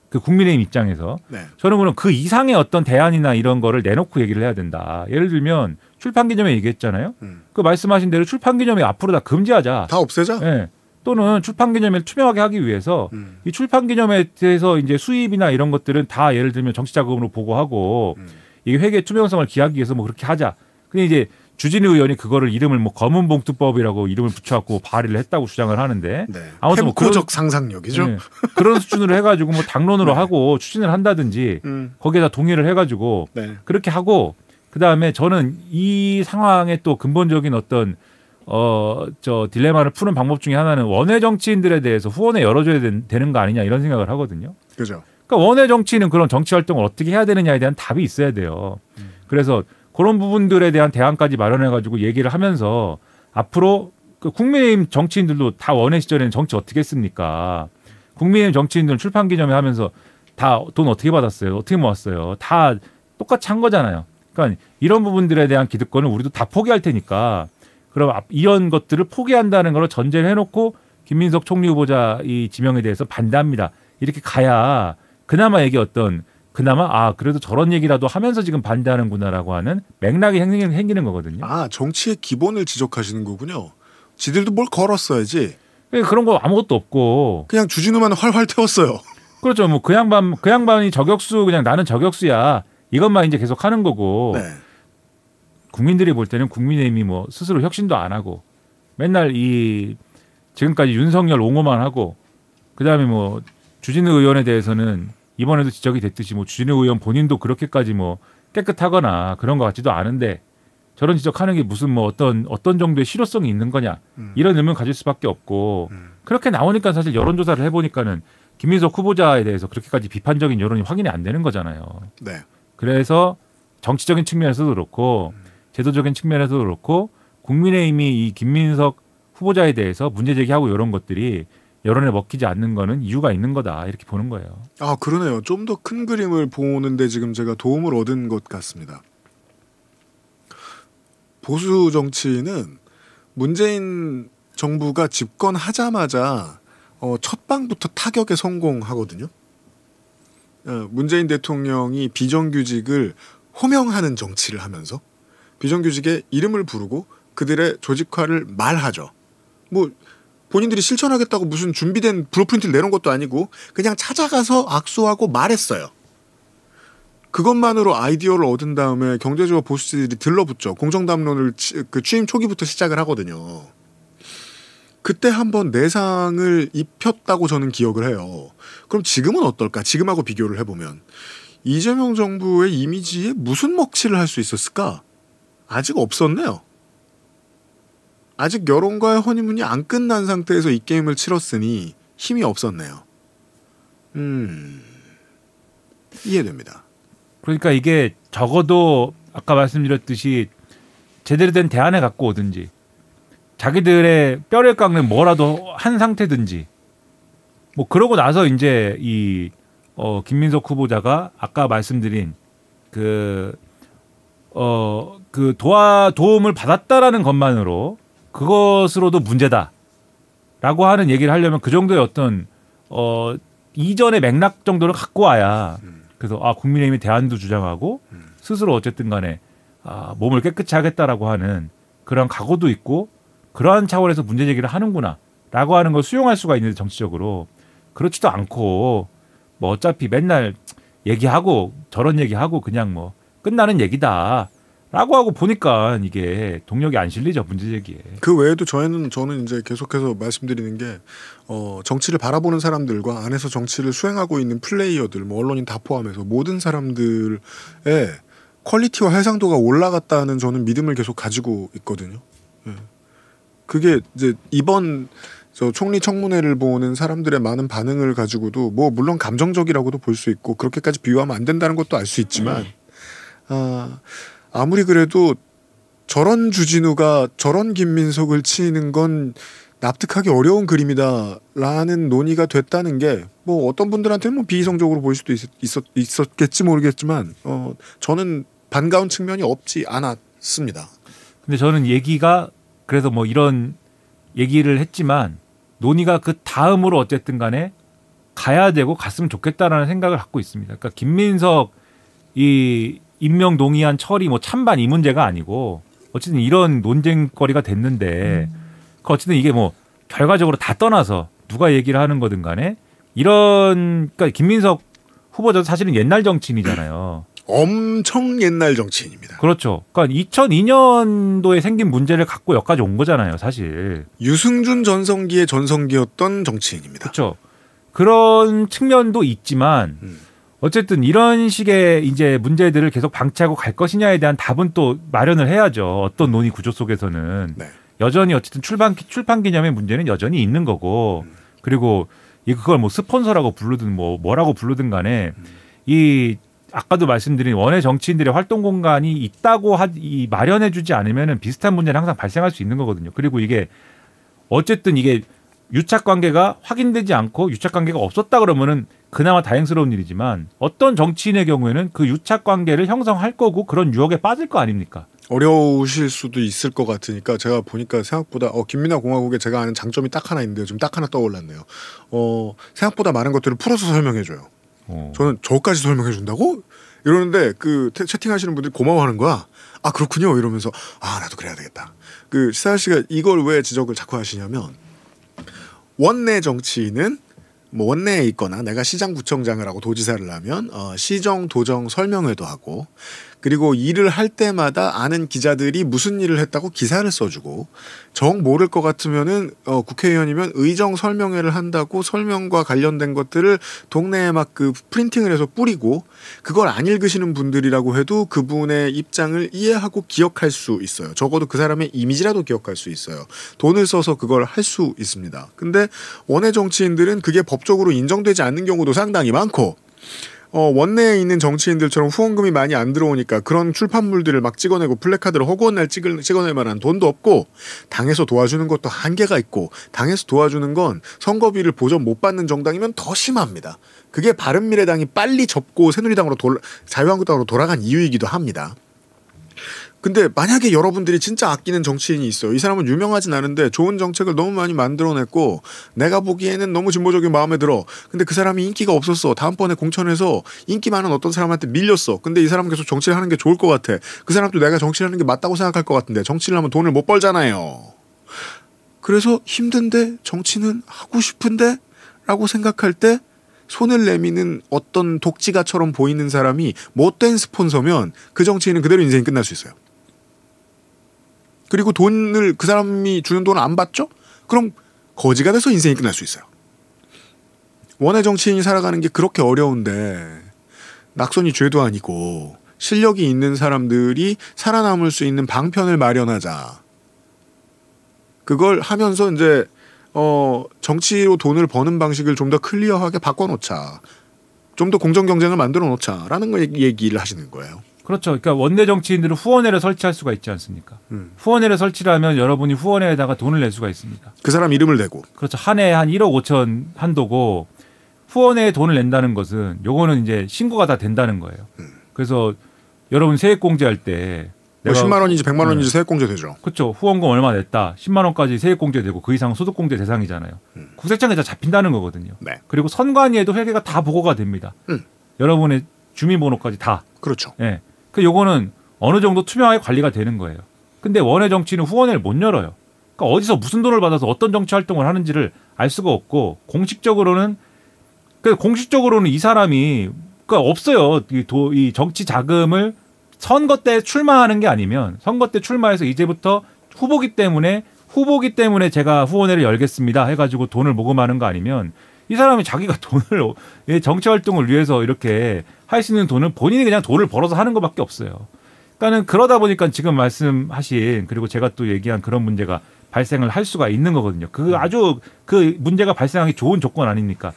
그 국민의힘 입장에서 저는 그럼 그 이상의 어떤 대안이나 이런 거를 내놓고 얘기를 해야 된다. 예를 들면 출판 기념회 얘기했잖아요. 그 말씀하신 대로 출판 기념회 앞으로 다 금지하자. 다 없애자. 네. 또는 출판 기념회를 투명하게 하기 위해서 이 출판 기념회에서 이제 수입이나 이런 것들은 다 예를 들면 정치 자금으로 보고하고 이게 회계 투명성을 기하기 위해서 뭐 그렇게 하자. 근데 이제 주진우 의원이 그거를 이름을 뭐 검은 봉투법이라고 이름을 붙여갖고 발의를 했다고 주장을 하는데 아무튼 뭐 햄코적 상상력이죠. 네. 그런 수준으로 해가지고 뭐 당론으로 하고 추진을 한다든지 거기에다 동의를 해가지고 그렇게 하고 그 다음에 저는 이 상황에 또 근본적인 어떤 딜레마를 푸는 방법 중에 하나는 원외 정치인들에 대해서 후원에 열어줘야 되는 거 아니냐 이런 생각을 하거든요. 그죠. 그러니까 원외 정치인은 그런 정치 활동을 어떻게 해야 되느냐에 대한 답이 있어야 돼요. 그래서 그런 부분들에 대한 대안까지 마련해가지고 얘기를 하면서 앞으로 그 국민의힘 정치인들도 다 원외 시절에는 정치 어떻게 했습니까? 국민의힘 정치인들은 출판 기념회 하면서 다 돈 어떻게 받았어요? 어떻게 모았어요? 다 똑같이 한 거잖아요. 그러니까 이런 부분들에 대한 기득권을 우리도 다 포기할 테니까 그럼 이런 것들을 포기한다는 걸 전제를 해놓고 김민석 총리 후보자 이 지명에 대해서 반대합니다. 이렇게 가야 그나마 그래도 저런 얘기라도 하면서 지금 반대하는구나라고 하는 맥락이 생기는 거거든요. 아, 정치의 기본을 지적하시는 거군요. 지들도 뭘 걸었어야지. 그런 거 아무것도 없고 그냥 주진우만 활활 태웠어요. 그렇죠. 뭐 그 양반이 저격수 그냥 나는 저격수야. 이것만 이제 계속 하는 거고. 네. 국민들이 볼 때는 국민의힘이 뭐 스스로 혁신도 안 하고 맨날 지금까지 윤석열 옹호만 하고 그다음에 뭐 주진우 의원에 대해서는 이번에도 지적이 됐듯이 뭐 주진우 의원 본인도 그렇게까지 뭐 깨끗하거나 그런 것 같지도 않은데 저런 지적하는 게 무슨 뭐 어떤 정도의 실효성이 있는 거냐 이런 의문 가질 수밖에 없고 그렇게 나오니까 사실 여론조사를 해보니까는 김민석 후보자에 대해서 그렇게까지 비판적인 여론이 확인이 안 되는 거잖아요. 네. 그래서 정치적인 측면에서도 그렇고 제도적인 측면에서도 그렇고 국민의힘이 이 김민석 후보자에 대해서 문제 제기하고 이런 것들이 여론에 먹히지 않는 거는 이유가 있는 거다 이렇게 보는 거예요. 아 그러네요. 좀 더 큰 그림을 보는데 지금 제가 도움을 얻은 것 같습니다. 보수 정치는 문재인 정부가 집권하자마자 첫 방부터 타격에 성공하거든요. 문재인 대통령이 비정규직을 호명하는 정치를 하면서 비정규직의 이름을 부르고 그들의 조직화를 말하죠. 뭐 본인들이 실천하겠다고 무슨 준비된 블루프린트를 내놓은 것도 아니고 그냥 찾아가서 악수하고 말했어요. 그것만으로 아이디어를 얻은 다음에 경제지와 보수지들이 들러붙죠. 공정담론을 취임 초기부터 시작을 하거든요. 그때 한번 내상을 입혔다고 저는 기억을 해요. 그럼 지금은 어떨까? 지금하고 비교를 해보면 이재명 정부의 이미지에 무슨 먹칠을 할 수 있었을까? 아직 없었네요. 아직 여론과의 허니문이 안 끝난 상태에서 이 게임을 치렀으니 힘이 없었네요. 이해됩니다. 그러니까 이게 적어도 아까 말씀드렸듯이 제대로 된 대안을 갖고 오든지 자기들의 뼈를 깎는 뭐라도 한 상태든지 뭐 그러고 나서 이제 이 김민석 후보자가 아까 말씀드린 도움을 받았다라는 것만으로 그것으로도 문제다라고 하는 얘기를 하려면 그 정도의 어떤 이전의 맥락 정도를 갖고 와야 그래서 국민의힘이 대안도 주장하고 스스로 어쨌든 간에 몸을 깨끗이 하겠다라고 하는 그런 각오도 있고 그러한 차원에서 문제 제기를 하는구나라고 하는 걸 수용할 수가 있는데 정치적으로 그렇지도 않고 뭐 어차피 맨날 얘기하고 저런 얘기하고 그냥 뭐 끝나는 얘기다라고 하고 보니까 이게 동력이 안 실리죠 문제 제기에. 그 외에도 저는 이제 계속해서 말씀드리는 게 정치를 바라보는 사람들과 안에서 정치를 수행하고 있는 플레이어들, 뭐 언론인 다 포함해서 모든 사람들의 퀄리티와 해상도가 올라갔다는 저는 믿음을 계속 가지고 있거든요. 예. 그게 이제 이번 총리 청문회를 보는 사람들의 많은 반응을 가지고도 뭐 물론 감정적이라고도 볼 수 있고 그렇게까지 비유하면 안 된다는 것도 알 수 있지만 아무리 그래도 저런 주진우가 저런 김민석을 치는 건 납득하기 어려운 그림이다라는 논의가 됐다는 게 뭐 어떤 분들한테는 뭐 비이성적으로 보일 수도 있었겠지 모르겠지만 저는 반가운 측면이 없지 않았습니다. 근데 저는 얘기가 그래서 뭐 이런 얘기를 했지만 논의가 그 다음으로 어쨌든 간에 가야 되고 갔으면 좋겠다라는 생각을 갖고 있습니다. 그러니까 김민석 이 임명 동의안 처리 뭐 찬반 이 문제가 아니고 어쨌든 이런 논쟁거리가 됐는데 어쨌든 이게 뭐 결과적으로 다 떠나서 누가 얘기를 하는 거든 간에 그러니까 김민석 후보자도 사실은 옛날 정치인이잖아요. 엄청 옛날 정치인입니다. 그렇죠. 그러니까 2002년도에 생긴 문제를 갖고 여기까지 온 거잖아요, 사실. 유승준 전성기의 전성기였던 정치인입니다. 그렇죠. 그런 측면도 있지만 어쨌든 이런 식의 이제 문제들을 계속 방치하고 갈 것이냐에 대한 답은 또 마련을 해야죠. 어떤 논의 구조 속에서는 네. 여전히 어쨌든 출판 기념의 문제는 여전히 있는 거고 그리고 그걸 뭐 스폰서라고 부르든 뭐라고 부르든 간에 이 아까도 말씀드린 원외 정치인들의 활동 공간이 있다고 마련해주지 않으면은 비슷한 문제는 항상 발생할 수 있는 거거든요. 그리고 이게 어쨌든 이게 유착 관계가 확인되지 않고 유착 관계가 없었다 그러면은 그나마 다행스러운 일이지만 어떤 정치인의 경우에는 그 유착 관계를 형성할 거고 그런 유혹에 빠질 거 아닙니까? 어려우실 수도 있을 것 같으니까 제가 보니까 생각보다 김민하 공화국에 제가 아는 장점이 딱 하나 있는데 좀 딱 하나 떠올랐네요. 생각보다 많은 것들을 풀어서 설명해줘요. 저는 저까지 설명해준다고? 이러는데 채팅하시는 분들이 고마워하는 거야. 아 그렇군요 이러면서 나도 그래야 되겠다. 시사할 씨가 이걸 왜 지적을 자꾸 하시냐면 원내 정치인은 뭐 원내에 있거나 내가 시장구청장을 하고 도지사를 하면 시정 도정 설명회도 하고 그리고 일을 할 때마다 아는 기자들이 무슨 일을 했다고 기사를 써주고 정 모를 것 같으면은 국회의원이면 의정 설명회를 한다고 설명과 관련된 것들을 동네에 막 프린팅을 해서 뿌리고 그걸 안 읽으시는 분들이라고 해도 그분의 입장을 이해하고 기억할 수 있어요. 적어도 그 사람의 이미지라도 기억할 수 있어요. 돈을 써서 그걸 할 수 있습니다. 근데 원외 정치인들은 그게 법적으로 인정되지 않는 경우도 상당히 많고 원내에 있는 정치인들처럼 후원금이 많이 안 들어오니까 그런 출판물들을 막 찍어내고 플래카드를 허구한 날 찍어낼 만한 돈도 없고 당에서 도와주는 것도 한계가 있고 당에서 도와주는 건 선거비를 보전 못 받는 정당이면 더 심합니다. 그게 바른미래당이 빨리 접고 새누리당으로 자유한국당으로 돌아간 이유이기도 합니다. 근데 만약에 여러분들이 진짜 아끼는 정치인이 있어요. 이 사람은 유명하진 않은데 좋은 정책을 너무 많이 만들어냈고 내가 보기에는 너무 진보적인 마음에 들어. 근데 그 사람이 인기가 없었어. 다음번에 공천에서 인기 많은 어떤 사람한테 밀렸어. 근데 이 사람은 계속 정치를 하는 게 좋을 것 같아. 그 사람도 내가 정치를 하는 게 맞다고 생각할 것 같은데 정치를 하면 돈을 못 벌잖아요. 그래서 힘든데 정치는 하고 싶은데 라고 생각할 때 손을 내미는 어떤 독지가처럼 보이는 사람이 못된 스폰서면 그 정치인은 그대로 인생이 끝날 수 있어요. 그리고 돈을 그 사람이 주는 돈을 안 받죠? 그럼 거지가 돼서 인생이 끝날 수 있어요. 원외 정치인이 살아가는 게 그렇게 어려운데 낙선이 죄도 아니고 실력이 있는 사람들이 살아남을 수 있는 방편을 마련하자. 그걸 하면서 이제 정치로 돈을 버는 방식을 좀 더 클리어하게 바꿔놓자. 좀 더 공정 경쟁을 만들어 놓자라는 거 얘기를 하시는 거예요. 그렇죠. 그러니까 원내 정치인들은 후원회를 설치할 수가 있지 않습니까? 후원회를 설치를 하면 여러분이 후원회에다가 돈을 낼 수가 있습니다. 그 사람 이름을 대고. 그렇죠. 한 해에 한 1억 5천 한도고 후원회에 돈을 낸다는 것은 요거는 이제 신고가 다 된다는 거예요. 그래서 여러분 세액공제할 때 뭐 10만 원인지 100만 원인지 세액공제 되죠. 그렇죠. 후원금 얼마 냈다. 10만 원까지 세액공제 되고 그 이상 소득공제 대상이잖아요. 국세청에서 잡힌다는 거거든요. 네. 그리고 선관위에도 회계가 다 보고가 됩니다. 여러분의 주민번호까지 다. 그렇죠. 예. 그 요거는 어느 정도 투명하게 관리가 되는 거예요. 근데 원외 정치는 후원회를 못 열어요. 그러니까 어디서 무슨 돈을 받아서 어떤 정치 활동을 하는지를 알 수가 없고 공식적으로는 이 사람이 그러니까 없어요. 이 정치 자금을 선거 때 출마하는 게 아니면 선거 때 출마해서 이제부터 후보기 때문에 제가 후원회를 열겠습니다 해가지고 돈을 모금하는 거 아니면 이 사람이 자기가 돈을 정치 활동을 위해서 이렇게 할 수 있는 돈을 본인이 그냥 돈을 벌어서 하는 것밖에 없어요. 그러니까는 그러다 보니까 지금 말씀하신 그리고 제가 또 얘기한 그런 문제가 발생을 할 수가 있는 거거든요. 그 아주 그 문제가 발생하기 좋은 조건 아닙니까?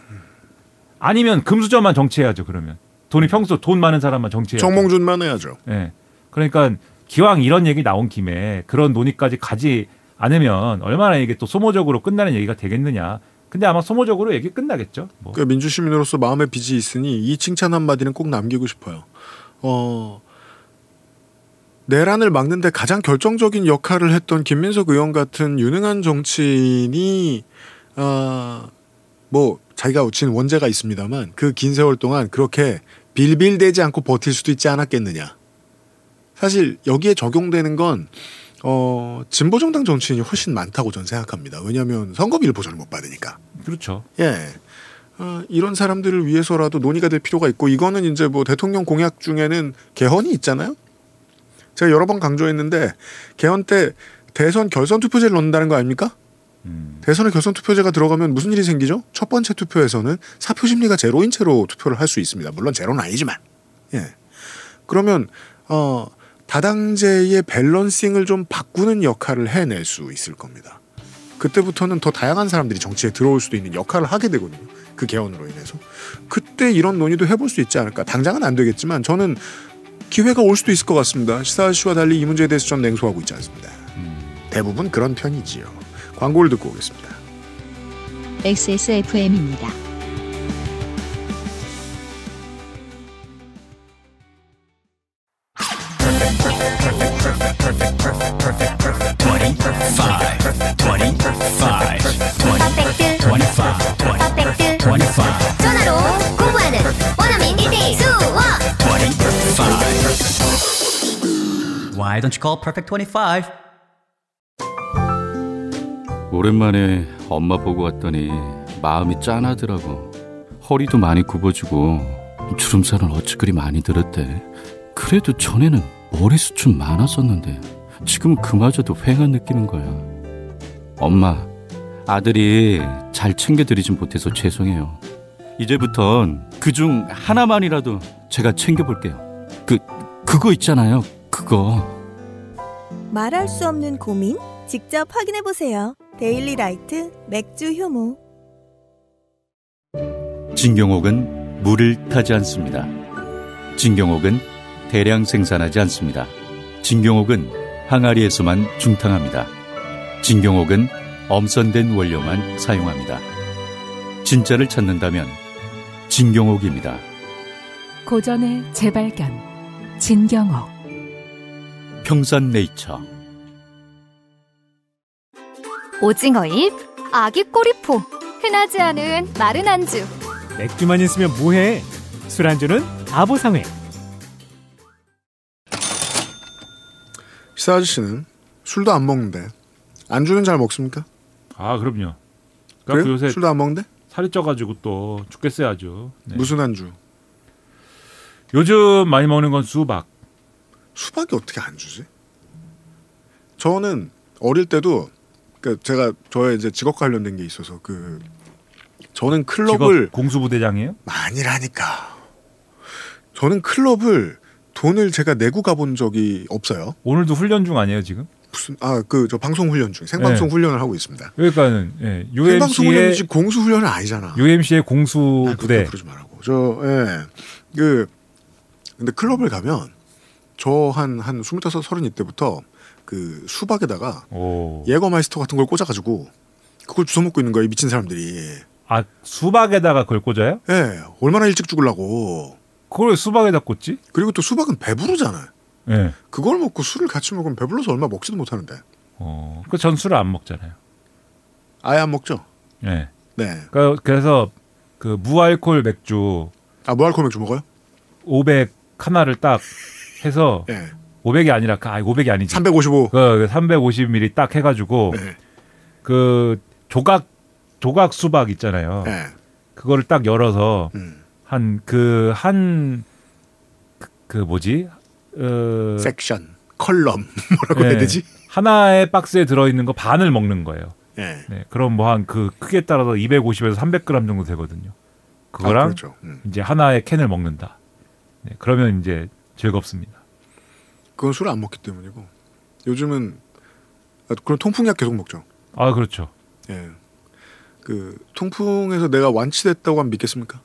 아니면 금수저만 정치해야죠. 그러면 돈이 평소 돈 많은 사람만 정치해야죠. 정몽준만 해야죠. 네. 그러니까 기왕 이런 얘기 나온 김에 그런 논의까지 가지 않으면 얼마나 이게 또 소모적으로 끝나는 얘기가 되겠느냐. 근데 아마 소모적으로 얘기 끝나겠죠. 뭐. 그러니까 민주시민으로서 마음의 빚이 있으니 이 칭찬 한마디는 꼭 남기고 싶어요. 내란을 막는데 가장 결정적인 역할을 했던 김민석 의원 같은 유능한 정치인이 뭐 자기가 지은 원죄가 있습니다만 그 긴 세월 동안 그렇게 빌빌대지 않고 버틸 수도 있지 않았겠느냐. 사실 여기에 적용되는 건 진보정당 정치인이 훨씬 많다고 저는 생각합니다. 왜냐하면 선거비를 보전을 못 받으니까. 그렇죠. 예. 이런 사람들을 위해서라도 논의가 될 필요가 있고 이거는 이제 뭐 대통령 공약 중에는 개헌이 있잖아요. 제가 여러 번 강조했는데 개헌 때 대선 결선 투표제를 넣는다는 거 아닙니까? 대선에 결선 투표제가 들어가면 무슨 일이 생기죠? 첫 번째 투표에서는 사표 심리가 제로인 채로 투표를 할 수 있습니다. 물론 제로는 아니지만. 예. 그러면 다당제의 밸런싱을 좀 바꾸는 역할을 해낼 수 있을 겁니다. 그때부터는 더 다양한 사람들이 정치에 들어올 수도 있는 역할을 하게 되거든요. 그 개헌으로 인해서. 그때 이런 논의도 해볼 수 있지 않을까. 당장은 안 되겠지만 저는 기회가 올 수도 있을 것 같습니다. 시사 아저씨와 달리 이 문제에 대해서 전 냉소하고 있지 않습니다. 대부분 그런 편이지요. 광고를 듣고 오겠습니다. XSFM입니다. 전화로 공부하는 원어민 1대1 수업 25. Why don't you call Perfect 25? 오랜만에 엄마 보고 왔더니 마음이 짠하더라고. 허리도 많이 굽어지고 주름살은 어찌 그리 많이 들었대. 그래도 전에는 머리숱은 많았었는데 지금 그마저도 휑한 느끼는 거야. 엄마, 아들이 잘 챙겨드리진 못해서 죄송해요. 이제부턴 그중 하나만이라도 제가 챙겨볼게요. 그거 있잖아요. 그거. 말할 수 없는 고민? 직접 확인해보세요. 데일리라이트 맥주 효모. 진경옥은 물을 타지 않습니다. 진경옥은 대량 생산하지 않습니다. 진경옥은 항아리에서만 중탕합니다. 진경옥은 엄선된 원료만 사용합니다. 진짜를 찾는다면 진경옥입니다. 고전의 재발견 진경옥. 평산네이처. 오징어잎, 아기 꼬리포, 흔하지 않은 마른 안주. 맥주만 있으면 뭐해? 술안주는 아보상회. 시사 아저씨는 술도 안 먹는데 안주는 잘 먹습니까? 아, 그럼요. 그래요? 요새 술도 안 먹는데? 살이 쪄가지고 또 죽겠어요 아주. 네. 무슨 안주? 요즘 많이 먹는 건 수박. 수박이 어떻게 안주지? 저는 어릴 때도 그러니까 제가 저의 이제 직업 관련된 게 있어서 저는 클럽을 공수부대장이에요? 아니라니까. 저는 클럽을 돈을 제가 내고 가본 적이 없어요. 오늘도 훈련 중 아니에요 지금? 무슨 저 방송 훈련 중 생방송 훈련을 하고 있습니다. 그러니까는 생방송 훈련이지 공수 훈련은 아니잖아. UMC의 공수부대. 그러지 말라고. 근데 클럽을 가면 저 한 25, 30 때부터 그 수박에다가 예거마이스터 같은 걸 꽂아가지고 그걸 주워 먹고 있는 거예요. 미친 사람들이. 아 수박에다가 그걸 꽂아요? 네. 얼마나 일찍 죽으려고. 그걸 왜 수박에다 꽂지? 그리고 또 수박은 배부르잖아요. 네. 그걸 먹고 술을 같이 먹으면 배불러서 얼마 먹지도 못하는데. 전 술을 안 먹잖아요. 아예 안 먹죠? 네. 네. 그래서 그 무알콜 맥주. 무알콜 맥주 먹어요? 500 하나를 딱 해서. 네. 500이 아니라 500이 아니지. 355. 350ml 딱 해가지고 네. 그 조각 수박 있잖아요. 네. 그거를 딱 열어서 섹션, 컬럼 뭐라고 해야 되지? 하나의 박스에 들어있는 거 반을 먹는 거예요. 네. 네. 그럼 뭐 한 그 크기에 따라서 250에서 300g 정도 되거든요. 그거랑 그렇죠. 이제 하나의 캔을 먹는다. 네. 그러면 이제 즐겁습니다. 그건 술을 안 먹기 때문이고 요즘은 그럼 통풍약 계속 먹죠. 아 그렇죠. 예, 그 통풍에서 내가 완치됐다고 하면 믿겠습니까?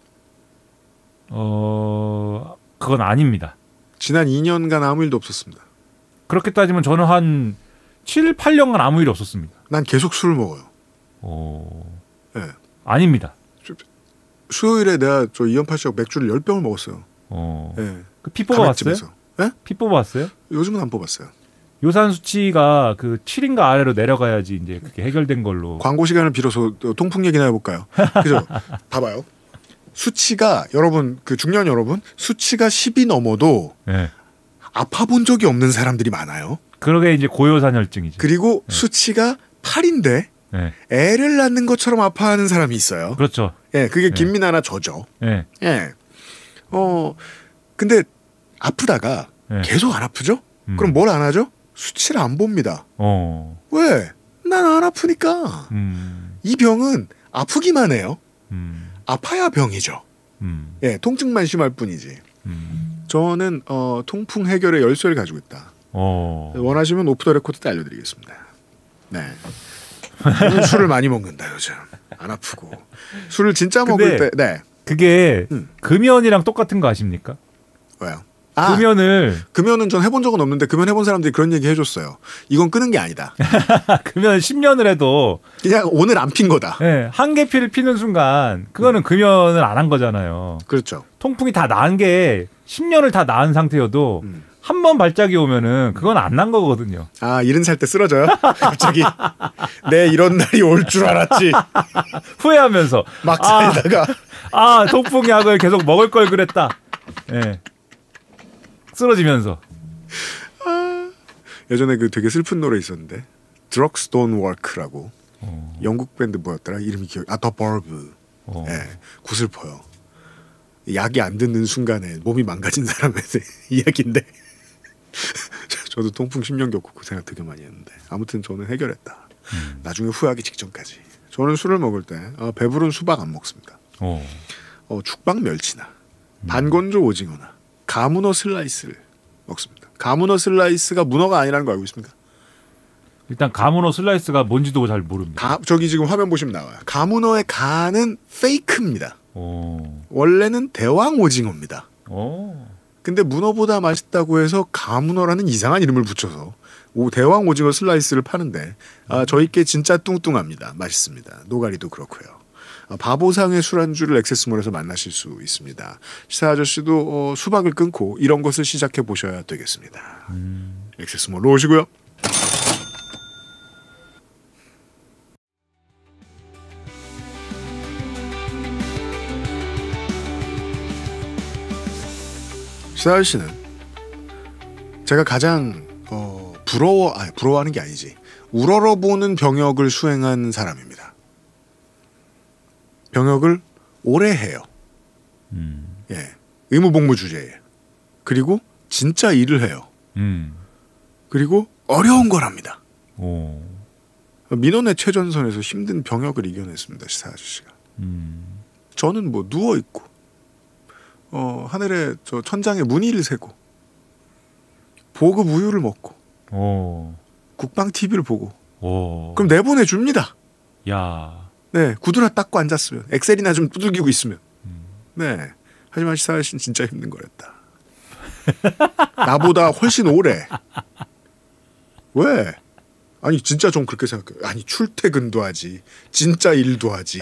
그건 아닙니다. 지난 2년간 아무 일도 없었습니다. 그렇게 따지면 저는 한 7, 8년간 아무 일 없었습니다. 난 계속 술을 먹어요. 예. 아닙니다. 수요일에 내가 저 이연파 씨하고 맥주를 10병을 먹었어요. 예. 그 피 뽑아봤어요? 예? 피 뽑아봤어요? 요즘은 안 뽑았어요. 요산 수치가 그 7인가 아래로 내려가야지 이제 그게 해결된 걸로. 광고 시간을 빌어서 통풍 얘기나 해볼까요? 그죠? 봐봐요. 수치가 여러분 그 중년 여러분 수치가 10이 넘어도 네. 아파본 적이 없는 사람들이 많아요. 그러게 이제 고요산혈증이죠. 그리고 수치가 8인데 애를 낳는 것처럼 아파하는 사람이 있어요. 그렇죠. 예, 그게 김민아나 저죠. 예. 근데 아프다가 계속 안 아프죠? 그럼 뭘 안 하죠? 수치를 안 봅니다. 왜? 난 안 아프니까. 이 병은 아프기만 해요. 아파야 병이죠. 예, 통증만 심할 뿐이지. 저는 통풍 해결의 열쇠를 가지고 있다. 원하시면 오프 더 레코드 때 알려드리겠습니다. 네. 저는 술을 많이 먹는다 요즘. 안 아프고. 술을 진짜 먹을 때. 네. 그게 금연이랑 똑같은 거 아십니까? 왜요? 금연은 전 해본 적은 없는데 금연 해본 사람들이 그런 얘기 해줬어요. 이건 끄는 게 아니다. 금연 10년을 해도 그냥 오늘 안 핀 거다. 네, 한 개피를 피는 순간 그거는 금연을 안 한 거잖아요. 그렇죠. 통풍이 다 나은 게 10년을 다 나은 상태여도 한 번 발작이 오면은 그건 안 난 거거든요. 아, 70살 때 쓰러져요? 갑자기 내 이런 날이 올 줄 알았지. 후회하면서 막 살다가 통풍약을 계속 먹을 걸 그랬다. 네. 쓰러지면서. 예전에 그 되게 슬픈 노래 있었는데 Drugs Don't Work라고 영국 밴드 뭐였더라? 이름이 The Verve. 예, 구슬퍼요. 약이 안 듣는 순간에 몸이 망가진 사람의 이야기인데 저도 통풍 10년 겪고 그 생각 되게 많이 했는데 아무튼 저는 해결했다. 나중에 후회하기 직전까지. 저는 술을 먹을 때 배부른 수박 안 먹습니다. 죽박 멸치나 반건조 오징어나 가문어 슬라이스를 먹습니다. 가문어 슬라이스가 문어가 아니라는 거 알고 있습니까? 일단 가문어 슬라이스가 뭔지도 잘 모릅니다. 저기 지금 화면 보시면 나와요. 가문어의 가는 페이크입니다. 원래는 대왕 오징어입니다. 근데 문어보다 맛있다고 해서 가문어라는 이상한 이름을 붙여서 대왕 오징어 슬라이스를 파는데 저희께 진짜 뚱뚱합니다. 맛있습니다. 노가리도 그렇고요. 바보상의 술안주를 액세스몰에서 만나실 수 있습니다. 시사 아저씨도 수박을 끊고 이런 것을 시작해 보셔야 되겠습니다. 액세스몰로 오시고요. 시사 아저씨는 제가 가장 부러워하는 게 아니지 우러러보는 병역을 수행한 사람입니다. 병역을 오래 해요. 예, 의무복무주제에. 그리고 진짜 일을 해요. 그리고 어려운 걸 합니다. 민원의 최전선에서 힘든 병역을 이겨냈습니다. 시사 아저씨가. 저는 뭐 누워 있고 하늘에 저 천장에 무늬를 세고 보급 우유를 먹고 국방 TV를 보고 그럼 내보내 줍니다. 야. 네, 구두나 닦고 앉았으면 엑셀이나 좀 두들기고 있으면. 네. 하지만 시사 아저씨는 진짜 힘든 거랬다. 나보다 훨씬 오래. 왜? 아니 진짜 좀 그렇게 생각해요. 아니 출퇴근도 하지 진짜 일도 하지.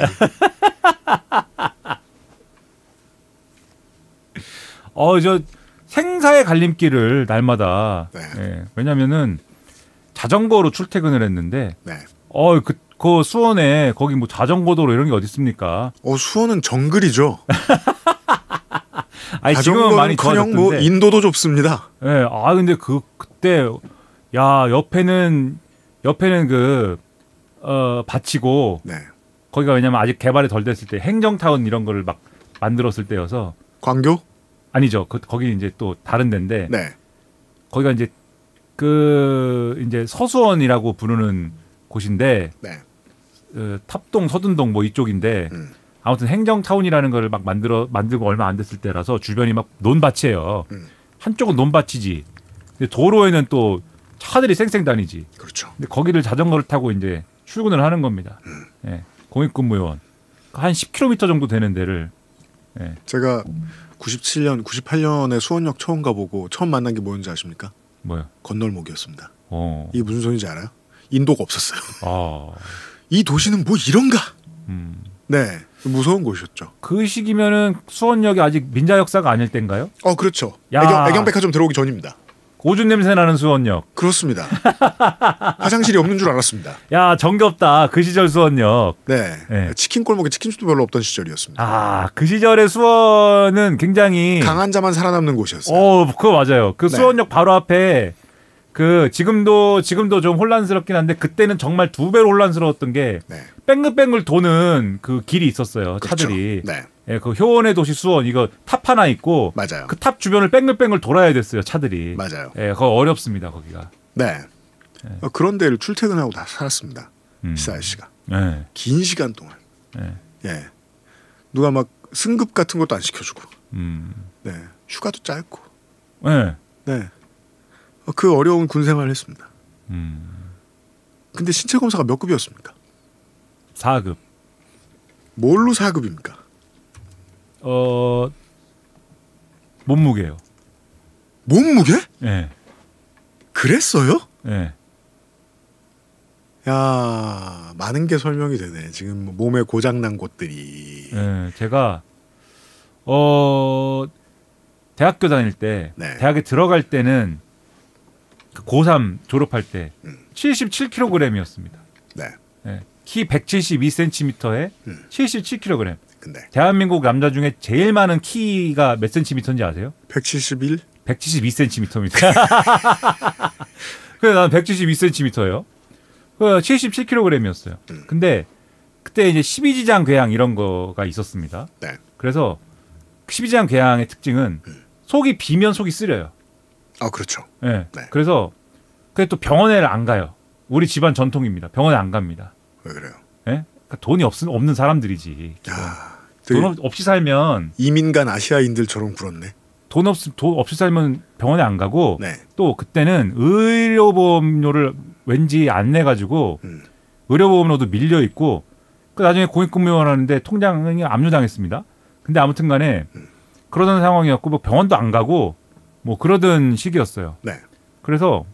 저 생사의 갈림길을 날마다 네. 왜냐면은 자전거로 출퇴근을 했는데 네. 그 수원에 거기 뭐 자전거도로 이런 게 어디 있습니까? 수원은 정글이죠. 아니 지금은 많이 좋아졌던데. 뭐 인도도 좁습니다. 네. 근데 그때 야 옆에는 밭이고 네. 거기가 왜냐면 아직 개발이 덜 됐을 때 행정타운 이런 거를 막 만들었을 때여서. 광교? 아니죠. 거기 이제 또 다른 데인데. 네. 거기가 이제 이제 서수원이라고 부르는 곳인데. 네. 탑동, 서둔동 뭐 이쪽인데. 아무튼 행정타운이라는 거를 막 만들고 얼마 안 됐을 때라서 주변이 막 논밭이에요. 한쪽은 논밭이지. 근데 도로에는 또 차들이 쌩쌩 다니지. 그렇죠. 근데 거기를 자전거를 타고 이제 출근을 하는 겁니다. 예, 공익근무요원. 한 10km 정도 되는 데를. 예. 제가 97년, 98년에 수원역 처음 가보고 처음 만난 게 뭐였는지 아십니까? 뭐요? 건널목이었습니다. 이게 무슨 소리인지 알아요? 인도가 없었어요. 아. 이 도시는 뭐 이런가? 네. 무서운 곳이었죠. 그 시기면은 수원역이 아직 민자 역사가 아닐 때인가요? 그렇죠. 애경백화점 들어오기 전입니다. 오줌 냄새 나는 수원역. 그렇습니다. 화장실이 없는 줄 알았습니다. 야, 정겹다. 그 시절 수원역. 네. 치킨 골목에 치킨집도 별로 없던 시절이었습니다. 그 시절의 수원은 굉장히 강한 자만 살아남는 곳이었어요. 그거 맞아요. 그 수원역 바로 앞에 지금도 좀 혼란스럽긴 한데 그때는 정말 2배로 혼란스러웠던 게 뺑글뺑글 도는 그 길이 있었어요. 그렇죠. 차들이. 네. 예, 그 효원의 도시 수원 이거 탑 하나 있고 맞아요. 그 탑 주변을 뺑글뺑글 돌아야 됐어요. 차들이. 맞아요. 예, 그거 어렵습니다. 거기가. 네. 그런 데를 출퇴근하고 다 살았습니다. 시사 씨가. 네. 긴 시간 동안. 예. 누가 막 승급 같은 것도 안 시켜주고. 네. 휴가도 짧고. 네. 그 어려운 군 생활을 했습니다. 근데 신체 검사가 몇 급이었습니까? 4급. 뭘로 4급입니까? 몸무게요. 몸무게? 네. 그랬어요? 네. 야, 많은 게 설명이 되네. 지금 몸에 고장난 곳들이. 네, 제가 대학교 다닐 때 대학에 들어갈 때는 고3 졸업할 때 77kg이었습니다. 네. 네. 키 172cm에 77kg. 근데 대한민국 남자 중에 제일 많은 키가 몇 cm인지 아세요? 171? 172cm입니다. 그래서 난 172cm예요. 77kg이었어요. 근데 그때 이제 12지장 궤양 이런 거가 있었습니다. 네. 그래서 12지장 궤양의 특징은 속이 비면 속이 쓰려요. 그렇죠. 네. 그래서 또 병원에 안 가요. 우리 집안 전통입니다. 병원에 안 갑니다. 왜 그래요? 네? 그러니까 돈이 없는 사람들이지. 돈 없이 살면 이민간 아시아인들처럼 굴었네. 돈 없이 살면 병원에 안 가고 또 그때는 의료보험료를 왠지 안 내가지고 의료보험료도 밀려 있고 나중에 공익근무요원 하는데 통장이 압류당했습니다. 근데 아무튼간에 그러던 상황이었고 뭐 병원도 안 가고 뭐 그러던 시기였어요. 네. 그래서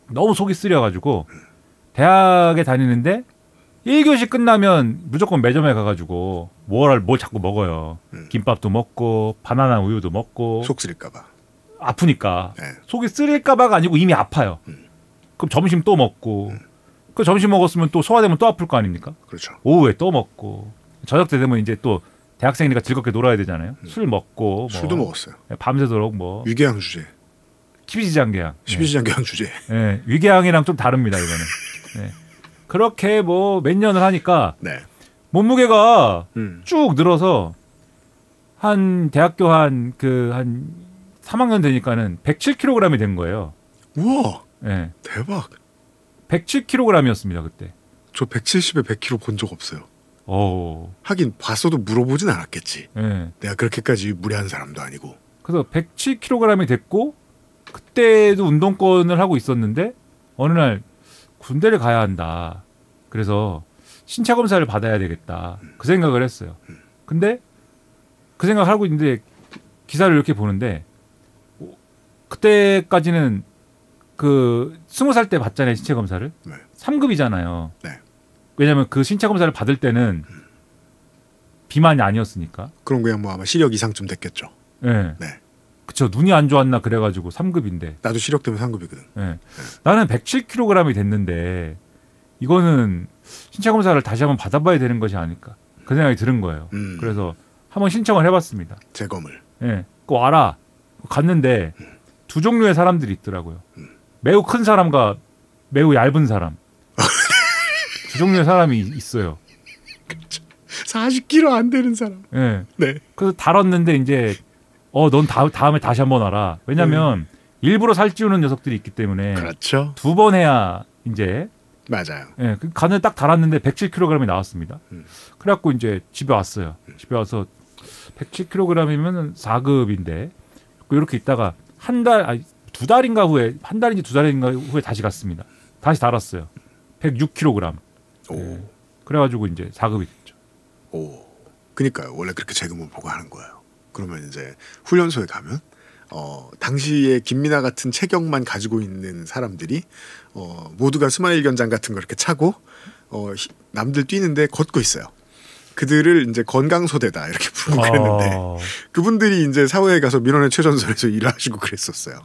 너무 속이 쓰려가지고 대학에 다니는데 1교시 끝나면 무조건 매점에 가가지고 뭘 자꾸 먹어요. 김밥도 먹고 바나나 우유도 먹고. 속 쓰릴까봐. 아프니까. 속이 쓰릴까봐가 아니고 이미 아파요. 그럼 점심 또 먹고. 그 점심 먹었으면 또 소화되면 또 아플 거 아닙니까? 그렇죠. 오후에 또 먹고. 저녁 때 되면 이제 또 대학생이니까 즐겁게 놀아야 되잖아요. 술 먹고. 술도 먹었어요. 밤새도록 뭐. 위궤양 주제. 12지장궤양. 12지장궤양 주제. 네. 위궤양이랑 좀 다릅니다, 이거는. 네. 그렇게 뭐 몇 년을 하니까 몸무게가 쭉 늘어서 한 대학교 한 3학년 되니까는 107kg이 된 거예요. 우와. 네. 대박. 107kg이었습니다, 그때. 저 170에 100kg 본 적 없어요. 하긴 봤어도 물어보진 않았겠지. 네. 내가 그렇게까지 무례한 사람도 아니고. 그래서 107kg이 됐고 그때도 운동권을 하고 있었는데 어느 날 군대를 가야 한다. 그래서 신체 검사를 받아야 되겠다. 그 생각을 했어요. 근데 그 생각을 하고 있는데 기사를 이렇게 보는데 그때까지는 그 20살 때 받잖아요. 신체 검사를. 네. 3급이잖아요. 네. 왜냐하면 그 신체 검사를 받을 때는 비만이 아니었으니까. 그럼 그냥 뭐 아마 시력 이상쯤 됐겠죠. 네. 그쵸. 눈이 안 좋았나 그래가지고 3급인데. 나도 시력 때문에 3급이거든. 네. 나는 107kg이 됐는데 이거는 신체 검사를 다시 한번 받아봐야 되는 것이 아닐까. 그 생각이 드는 거예요. 그래서 한번 신청을 해봤습니다. 재검을. 네. 꼭 와라. 갔는데 두 종류의 사람들이 있더라고요. 매우 큰 사람과 매우 얇은 사람. 두 종류의 사람이 있어요. 40kg 안 되는 사람. 네. 네. 그래서 다뤘는데 이제 넌 다음에 다시 한번 와라. 왜냐면 일부러 살찌우는 녀석들이 있기 때문에 그렇죠. 2번 해야 이제 맞아요. 네, 간을 딱 달았는데 107kg이 나왔습니다. 그래갖고 이제 집에 왔어요. 집에 와서 107kg이면 4급인데 이렇게 있다가 두 달인가 후에 한 달인지 두 달인가 후에 다시 갔습니다. 다시 달았어요. 106kg. 네. 그래가지고 이제 4급이 됐죠. 오, 그러니까요. 원래 그렇게 재검을 보고 하는 거예요. 그러면 이제 훈련소에 가면 당시에 김민아 같은 체격만 가지고 있는 사람들이 모두가 스마일 견장 같은 걸 이렇게 차고 남들 뛰는데 걷고 있어요. 그들을 이제 건강소대다 이렇게 부르고 그랬는데 그분들이 이제 사회에 가서 민원의 최전선에서 일을 하시고 그랬었어요.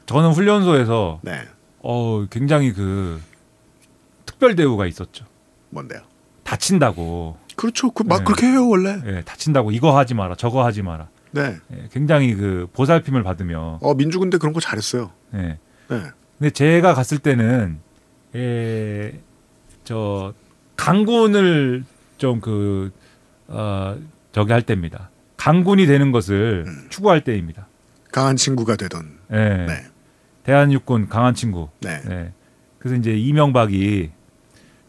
저는 훈련소에서 네. 굉장히 그 특별 대우가 있었죠. 뭔데요? 다친다고. 그렇죠. 막 그렇게 해요 원래. 네, 다친다고 이거 하지 마라, 저거 하지 마라. 네. 굉장히 그 보살핌을 받으며. 민주군대 그런 거 잘했어요. 네. 네. 근데 제가 갔을 때는 저 강군을 좀 저기 할 때입니다. 강군이 되는 것을 추구할 때입니다. 강한 친구가 되던. 네. 네. 대한육군 강한 친구. 네. 네. 그래서 이제 이명박이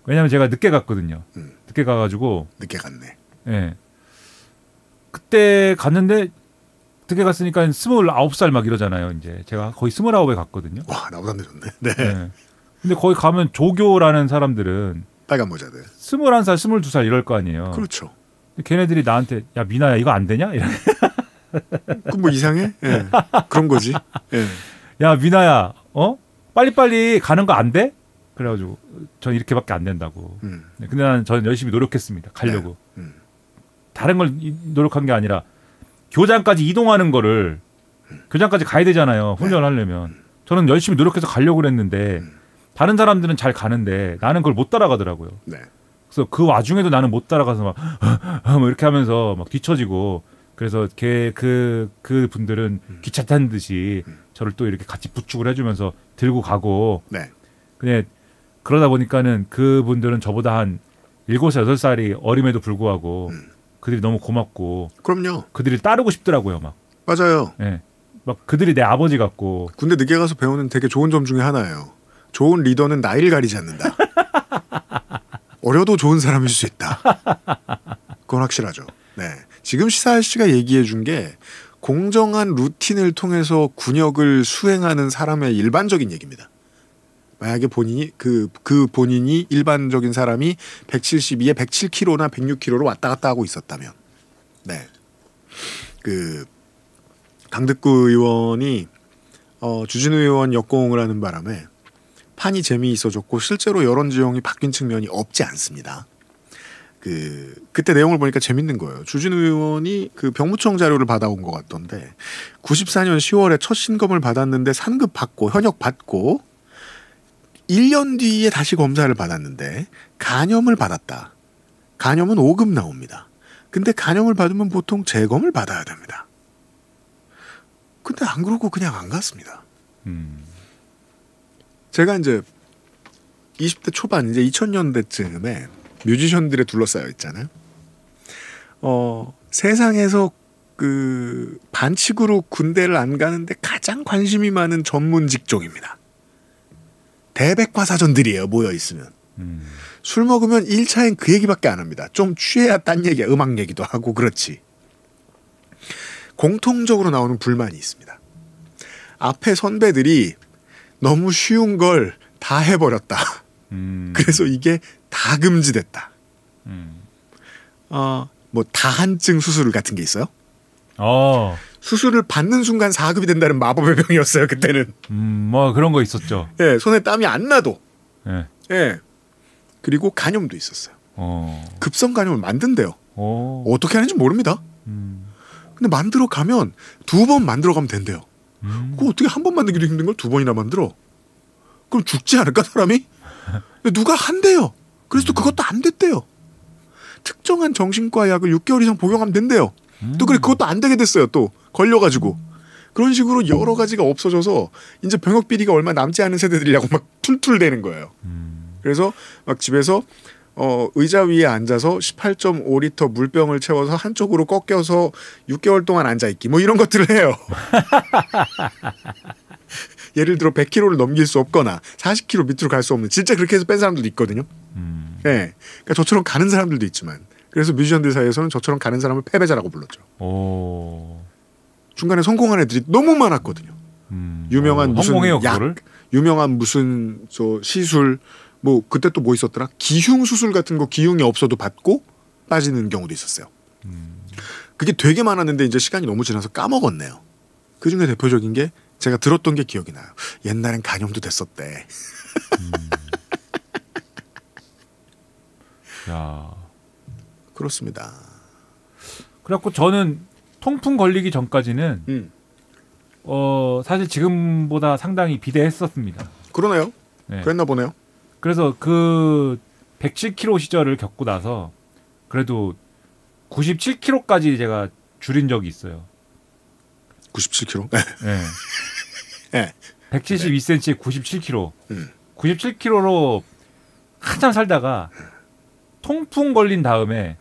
왜냐면 제가 늦게 갔거든요. 늦게 가가지고. 늦게 갔네. 네. 그때 갔는데 늦게 갔으니까 29살 막 이러잖아요. 이제 제가 거의 29에 갔거든요. 와, 나보다 늦었네. 네. 네. 근데 거기 가면 조교라는 사람들은 빨간 모자들 21살, 22살 이럴 거 아니에요. 그렇죠. 걔네들이 나한테 야 미나야 이거 안 되냐? 이래. 그럼 뭐 이상해? 네. 그런 거지. 네. 야 미나야, 빨리빨리 가는 거 안 돼? 그래가지고 전 이렇게밖에 안 된다고. 네, 근데 저는 열심히 노력했습니다. 가려고. 네. 다른 걸 노력한 게 아니라 교장까지 이동하는 거를 교장까지 가야 되잖아요. 훈련하려면. 저는 열심히 노력해서 가려고 그랬는데 다른 사람들은 잘 가는데 나는 그걸 못 따라가더라고요. 네. 그래서 그 와중에도 나는 못 따라가서 막 이렇게 하면서 막 뒤처지고 그래서 그 분들은 기차 탄 듯이 저를 또 이렇게 같이 부축을 해주면서 들고 가고. 네. 그냥 그러다 보니까는 그분들은 저보다 한 7살, 8살이 어림에도 불구하고 그들이 너무 고맙고. 그럼요. 그들이 따르고 싶더라고요, 막. 맞아요. 네. 막 그들이 내 아버지 같고. 군대 늦게 가서 배우는 되게 좋은 점 중에 하나예요. 좋은 리더는 나이를 가리지 않는다. 어려도 좋은 사람일 수 있다. 그건 확실하죠. 네. 지금 시사 씨가 얘기해 준 게 공정한 루틴을 통해서 군역을 수행하는 사람의 일반적인 얘기입니다. 만약에 본인이 본인이 일반적인 사람이 172에 107kg나 106kg로 왔다 갔다 하고 있었다면, 네, 강득구 의원이 주진우 의원 역공을 하는 바람에 판이 재미있어졌고 실제로 여론 지형이 바뀐 측면이 없지 않습니다. 그때 내용을 보니까 재밌는 거예요. 주진우 의원이 병무청 자료를 받아온 것 같던데 94년 10월에 첫 신검을 받았는데 상급 받고 현역 받고 1년 뒤에 다시 검사를 받았는데 간염을 받았다. 간염은 5급 나옵니다. 근데 간염을 받으면 보통 재검을 받아야 됩니다. 근데 안 그러고 그냥 안 갔습니다. 제가 이제 20대 초반 이제 2000년대쯤에 뮤지션들에 둘러싸여 있잖아요. 세상에서 반칙으로 군대를 안 가는데 가장 관심이 많은 전문 직종입니다. 대백과사전들이에요, 모여 있으면. 술 먹으면 1차엔 그 얘기밖에 안 합니다. 좀 취해야 딴 얘기야. 음악 얘기도 하고 그렇지. 공통적으로 나오는 불만이 있습니다. 앞에 선배들이 너무 쉬운 걸 다 해버렸다. 그래서 이게 다 금지됐다. 뭐 다한증 수술 같은 게 있어요? 수술을 받는 순간 4급이 된다는 마법의 병이었어요. 그때는. 뭐 그런 거 있었죠. 예, 손에 땀이 안 나도. 예. 예. 그리고 간염도 있었어요. 급성 간염을 만든대요. 어떻게 하는지 모릅니다. 근데 만들어 가면 2번 만들어 가면 된대요. 그거 어떻게 한 번 만들기도 힘든 걸 2번이나 만들어? 그럼 죽지 않을까 사람이? 누가 한대요. 그래서 또 그것도 안 됐대요. 특정한 정신과 약을 6개월 이상 복용하면 된대요. 또 그래 그것도 안 되게 됐어요. 또 걸려가지고 그런 식으로 여러 가지가 없어져서 이제 병역 비리가 얼마 남지 않은 세대들이라고 막 툴툴대는 거예요. 그래서 막 집에서 의자 위에 앉아서 18.5리터 물병을 채워서 한쪽으로 꺾여서 6개월 동안 앉아있기 뭐 이런 것들을 해요. 예를 들어 100kg를 넘길 수 없거나 40kg 밑으로 갈 수 없는 진짜 그렇게 해서 뺀 사람들도 있거든요. 네. 그러니까 저처럼 가는 사람들도 있지만 그래서 뮤지션들 사이에서는 저처럼 가는 사람을 패배자라고 불렀죠. 중간에 성공한 애들이 너무 많았거든요. 유명한 무슨 약, 그거를? 유명한 무슨 저 시술 뭐 그때 또 뭐 있었더라? 기흉 수술 같은 거 기흉이 없어도 받고 빠지는 경우도 있었어요. 그게 되게 많았는데 이제 시간이 너무 지나서 까먹었네요. 그중에 대표적인 게 제가 들었던 게 기억이 나요. 옛날엔 간염도 됐었대. 야, 그렇습니다. 그래갖고 저는 통풍 걸리기 전까지는 사실 지금보다 상당히 비대했었습니다. 그러네요. 네. 그랬나 보네요. 그래서 그 107kg 시절을 겪고 나서 그래도 97kg까지 제가 줄인 적이 있어요. 97kg? 네. 네. 172cm에 97kg. 97kg로 한참 살다가 통풍 걸린 다음에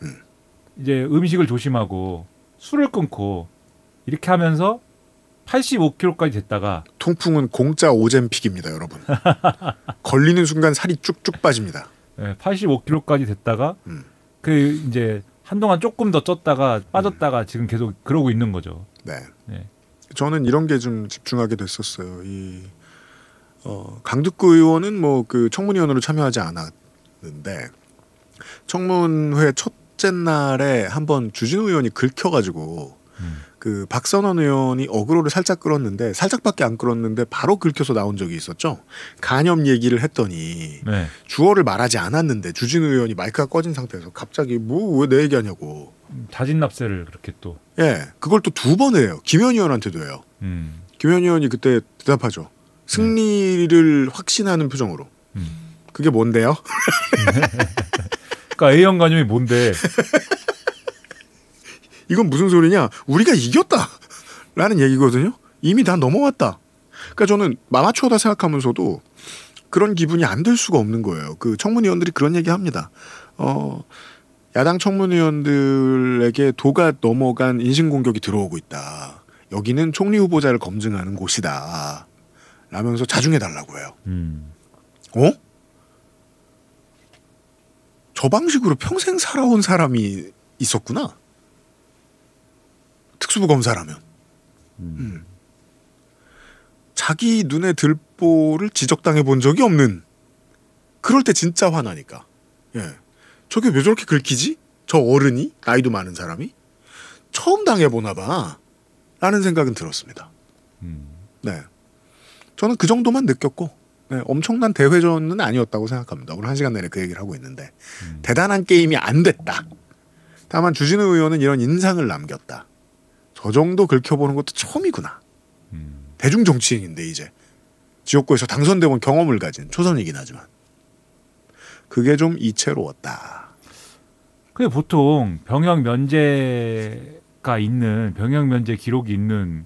이제 음식을 조심하고 술을 끊고 이렇게 하면서 85kg까지 됐다가 통풍은 공짜 오젬픽입니다, 여러분. 걸리는 순간 살이 쭉쭉 빠집니다. 네, 85kg까지 됐다가 그 이제 한동안 조금 더 쪘다가 빠졌다가 지금 계속 그러고 있는 거죠. 네. 네. 저는 이런 게 좀 집중하게 됐었어요. 강득구 의원은 뭐 그 청문위원으로 참여하지 않았는데 청문회 첫째 날에 한번 주진우 의원이 긁혀가지고 그 박선원 의원이 어그로를 살짝 끌었는데 살짝밖에 안 끌었는데 바로 긁혀서 나온 적이 있었죠. 간염 얘기를 했더니 네. 주어를 말하지 않았는데 주진우 의원이 마이크가 꺼진 상태에서 갑자기 뭐 왜 내 얘기하냐고. 자진납세를 그렇게 또. 예, 그걸 또 2번 해요. 김현 의원한테도 해요. 김현 의원이 그때 대답하죠. 승리를 확신하는 표정으로. 그게 뭔데요? 그러니까 A형 간염이 뭔데? 이건 무슨 소리냐? 우리가 이겼다! 라는 얘기거든요. 이미 다 넘어왔다. 그러니까 저는 아마추어다 생각하면서도 그런 기분이 안 들 수가 없는 거예요. 그 청문위원들이 그런 얘기합니다. 야당 청문위원들에게 도가 넘어간 인신공격이 들어오고 있다. 여기는 총리 후보자를 검증하는 곳이다. 라면서 자중해달라고 해요. 저 방식으로 평생 살아온 사람이 있었구나. 특수부 검사라면. 자기 눈에 들보를 지적당해 본 적이 없는. 그럴 때 진짜 화나니까. 예. 저게 왜 저렇게 긁히지? 저 어른이? 나이도 많은 사람이? 처음 당해보나 봐. 라는 생각은 들었습니다. 네. 저는 그 정도만 느꼈고, 네, 엄청난 대회전은 아니었다고 생각합니다. 오늘 1시간 내내 그 얘기를 하고 있는데. 대단한 게임이 안 됐다. 다만 주진우 의원은 이런 인상을 남겼다. 저 정도 긁혀보는 것도 처음이구나. 대중 정치인인데 이제. 지역구에서 당선돼본 경험을 가진 초선이긴 하지만. 그게 좀 이채로웠다. 그게 보통 병역 면제가 있는 병역 면제 기록이 있는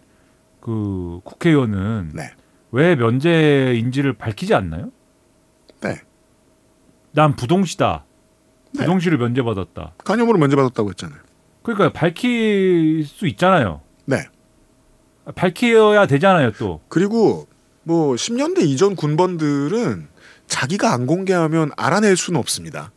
그 국회의원은 네. 왜 면제인지를 밝히지 않나요? 네. 난 부동시다. 부동시를 면제받았다. 간염으로 면제받았다고 했잖아요. 그러니까 밝힐 수 있잖아요. 네. 밝혀야 되잖아요, 또. 그리고 뭐 10년대 이전 군번들은 자기가 안 공개하면 알아낼 수는 없습니다.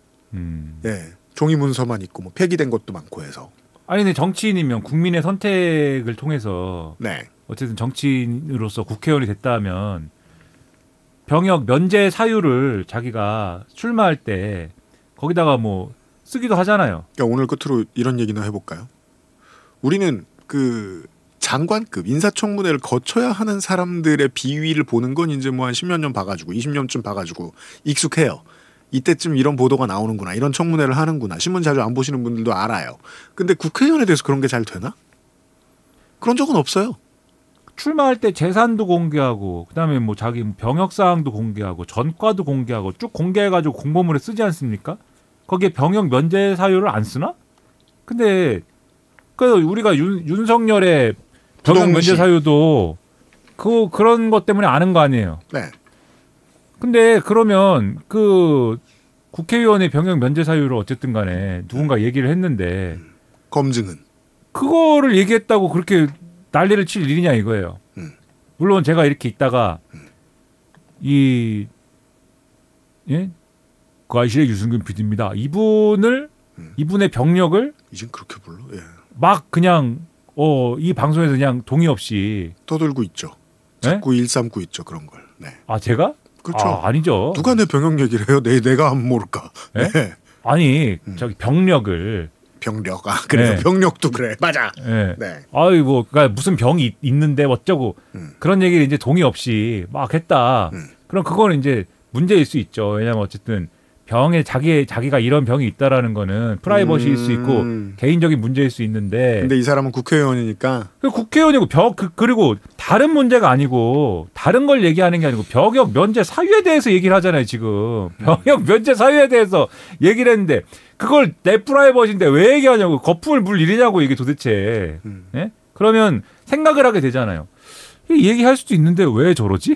예, 종이 문서만 있고 뭐 폐기된 것도 많고 해서. 아니 근데 정치인이면 국민의 선택을 통해서 네. 어쨌든 정치인으로서 국회의원이 됐다면 병역 면제 사유를 자기가 출마할 때 거기다가 뭐 쓰기도 하잖아요. 그러니까 오늘 끝으로 이런 얘기나 해볼까요? 우리는 그 장관급 인사청문회를 거쳐야 하는 사람들의 비위를 보는 건 이제 뭐 한 10몇 년 봐가지고 20년쯤 봐가지고 익숙해요. 이때쯤 이런 보도가 나오는구나. 이런 청문회를 하는구나. 신문 자주 안 보시는 분들도 알아요. 근데 국회의원에 대해서 그런 게 잘 되나? 그런 적은 없어요. 출마할 때 재산도 공개하고 그다음에 뭐 자기 병역 사항도 공개하고 전과도 공개하고 쭉 공개해가지고 공보물에 쓰지 않습니까? 거기에 병역 면제 사유를 안 쓰나? 근데 그래서 우리가 윤석열의 병역 면제 사유도 그런 것 때문에 아는 거 아니에요. 네. 근데 그러면 그 국회의원의 병역 면제 사유를 어쨌든 간에 누군가 얘기를 했는데 검증은 그거를 얘기했다고 그렇게 난리를 칠 일이냐 이거예요. 물론 제가 이렇게 있다가 그 아이실의 유승균 PD입니다. 이분의 병력을 이젠 그렇게 불러? 예. 막 그냥 이 방송에서 그냥 동의 없이 떠들고 있죠. 자꾸 일삼고 있죠 그런 걸. 네. 아 제가? 그렇죠. 아니죠. 누가 내 병역 얘기를 해요? 내가 안 모를까? 네? 아니 저기 병력을. 병력. 그래서 네. 병력도 그래. 맞아. 네. 네. 아이고, 그러니까 무슨 병이 있는데 어쩌고 그런 얘기를 이제 동의 없이 막 했다. 그럼 그거는 이제 문제일 수 있죠. 왜냐하면 어쨌든 병에 자기가 이런 병이 있다라는 거는 프라이버시일 수 있고 개인적인 문제일 수 있는데. 근데 이 사람은 국회의원이니까. 국회의원이고 그리고 다른 문제가 아니고 다른 걸 얘기하는 게 아니고 병역 면제 사유에 대해서 얘기를 하잖아요 지금. 병역 면제 사유에 대해서 얘기를 했는데 그걸 내 프라이버시인데 왜 얘기하냐고. 거품을 물 일이냐고 이게 도대체. 예? 그러면 생각을 하게 되잖아요. 얘기할 수도 있는데 왜 저러지?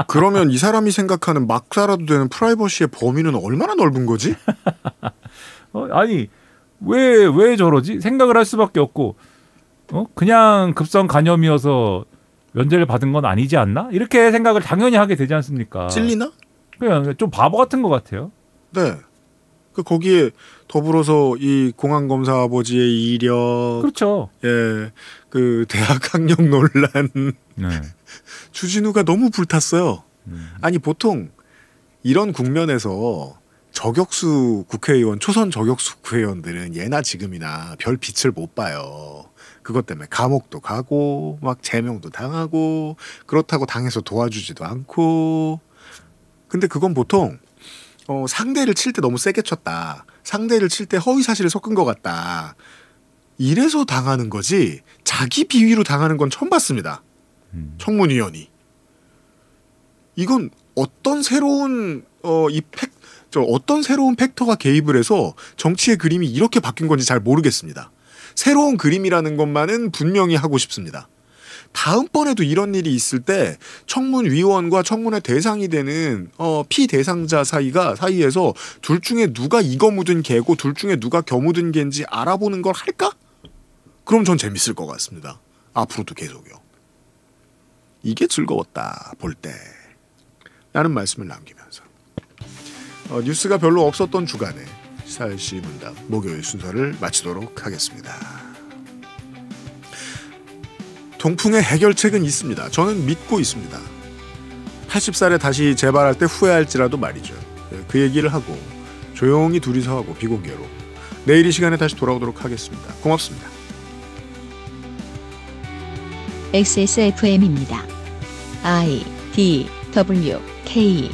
그러면 이 사람이 생각하는 막 살아도 되는 프라이버시의 범위는 얼마나 넓은 거지? 아니 왜 저러지? 생각을 할 수밖에 없고 그냥 급성 간염이어서 면제를 받은 건 아니지 않나? 이렇게 생각을 당연히 하게 되지 않습니까? 찔리나? 그냥 좀 바보 같은 것 같아요. 네. 거기에 더불어서 이 공안검사 아버지의 이력, 그렇죠. 예, 그 대학 학력 논란, 네. 주진우가 너무 불탔어요. 아니 보통 이런 국면에서 저격수 국회의원, 초선 저격수 국회의원들은 예나 지금이나 별 빛을 못 봐요. 그것 때문에 감옥도 가고 막 제명도 당하고 그렇다고 당에서 도와주지도 않고. 근데 그건 보통 상대를 칠 때 너무 세게 쳤다. 상대를 칠 때 허위 사실을 섞은 것 같다. 이래서 당하는 거지 자기 비위로 당하는 건 처음 봤습니다. 청문위원이. 이건 어떤 새로운 어떤 새로운 팩터가 개입을 해서 정치의 그림이 이렇게 바뀐 건지 잘 모르겠습니다. 새로운 그림이라는 것만은 분명히 하고 싶습니다. 다음번에도 이런 일이 있을 때 청문위원과 청문회 대상이 되는 피대상자 사이에서 둘 중에 누가 이거 묻은 개고 둘 중에 누가 겨 묻은 개인지 알아보는 걸 할까? 그럼 전 재밌을 것 같습니다. 앞으로도 계속요. 이게 즐거웠다 볼 때 라는 말씀을 남기면서 뉴스가 별로 없었던 주간에 시사일시 문답 목요일 순서를 마치도록 하겠습니다. 동풍의 해결책은 있습니다. 저는 믿고 있습니다. 80살에 다시 재발할 때 후회할지라도 말이죠. 그 얘기를 하고 조용히 둘이서 하고 비공개로 내일 이 시간에 다시 돌아오도록 하겠습니다. 고맙습니다. XSFM입니다. I, D, W, K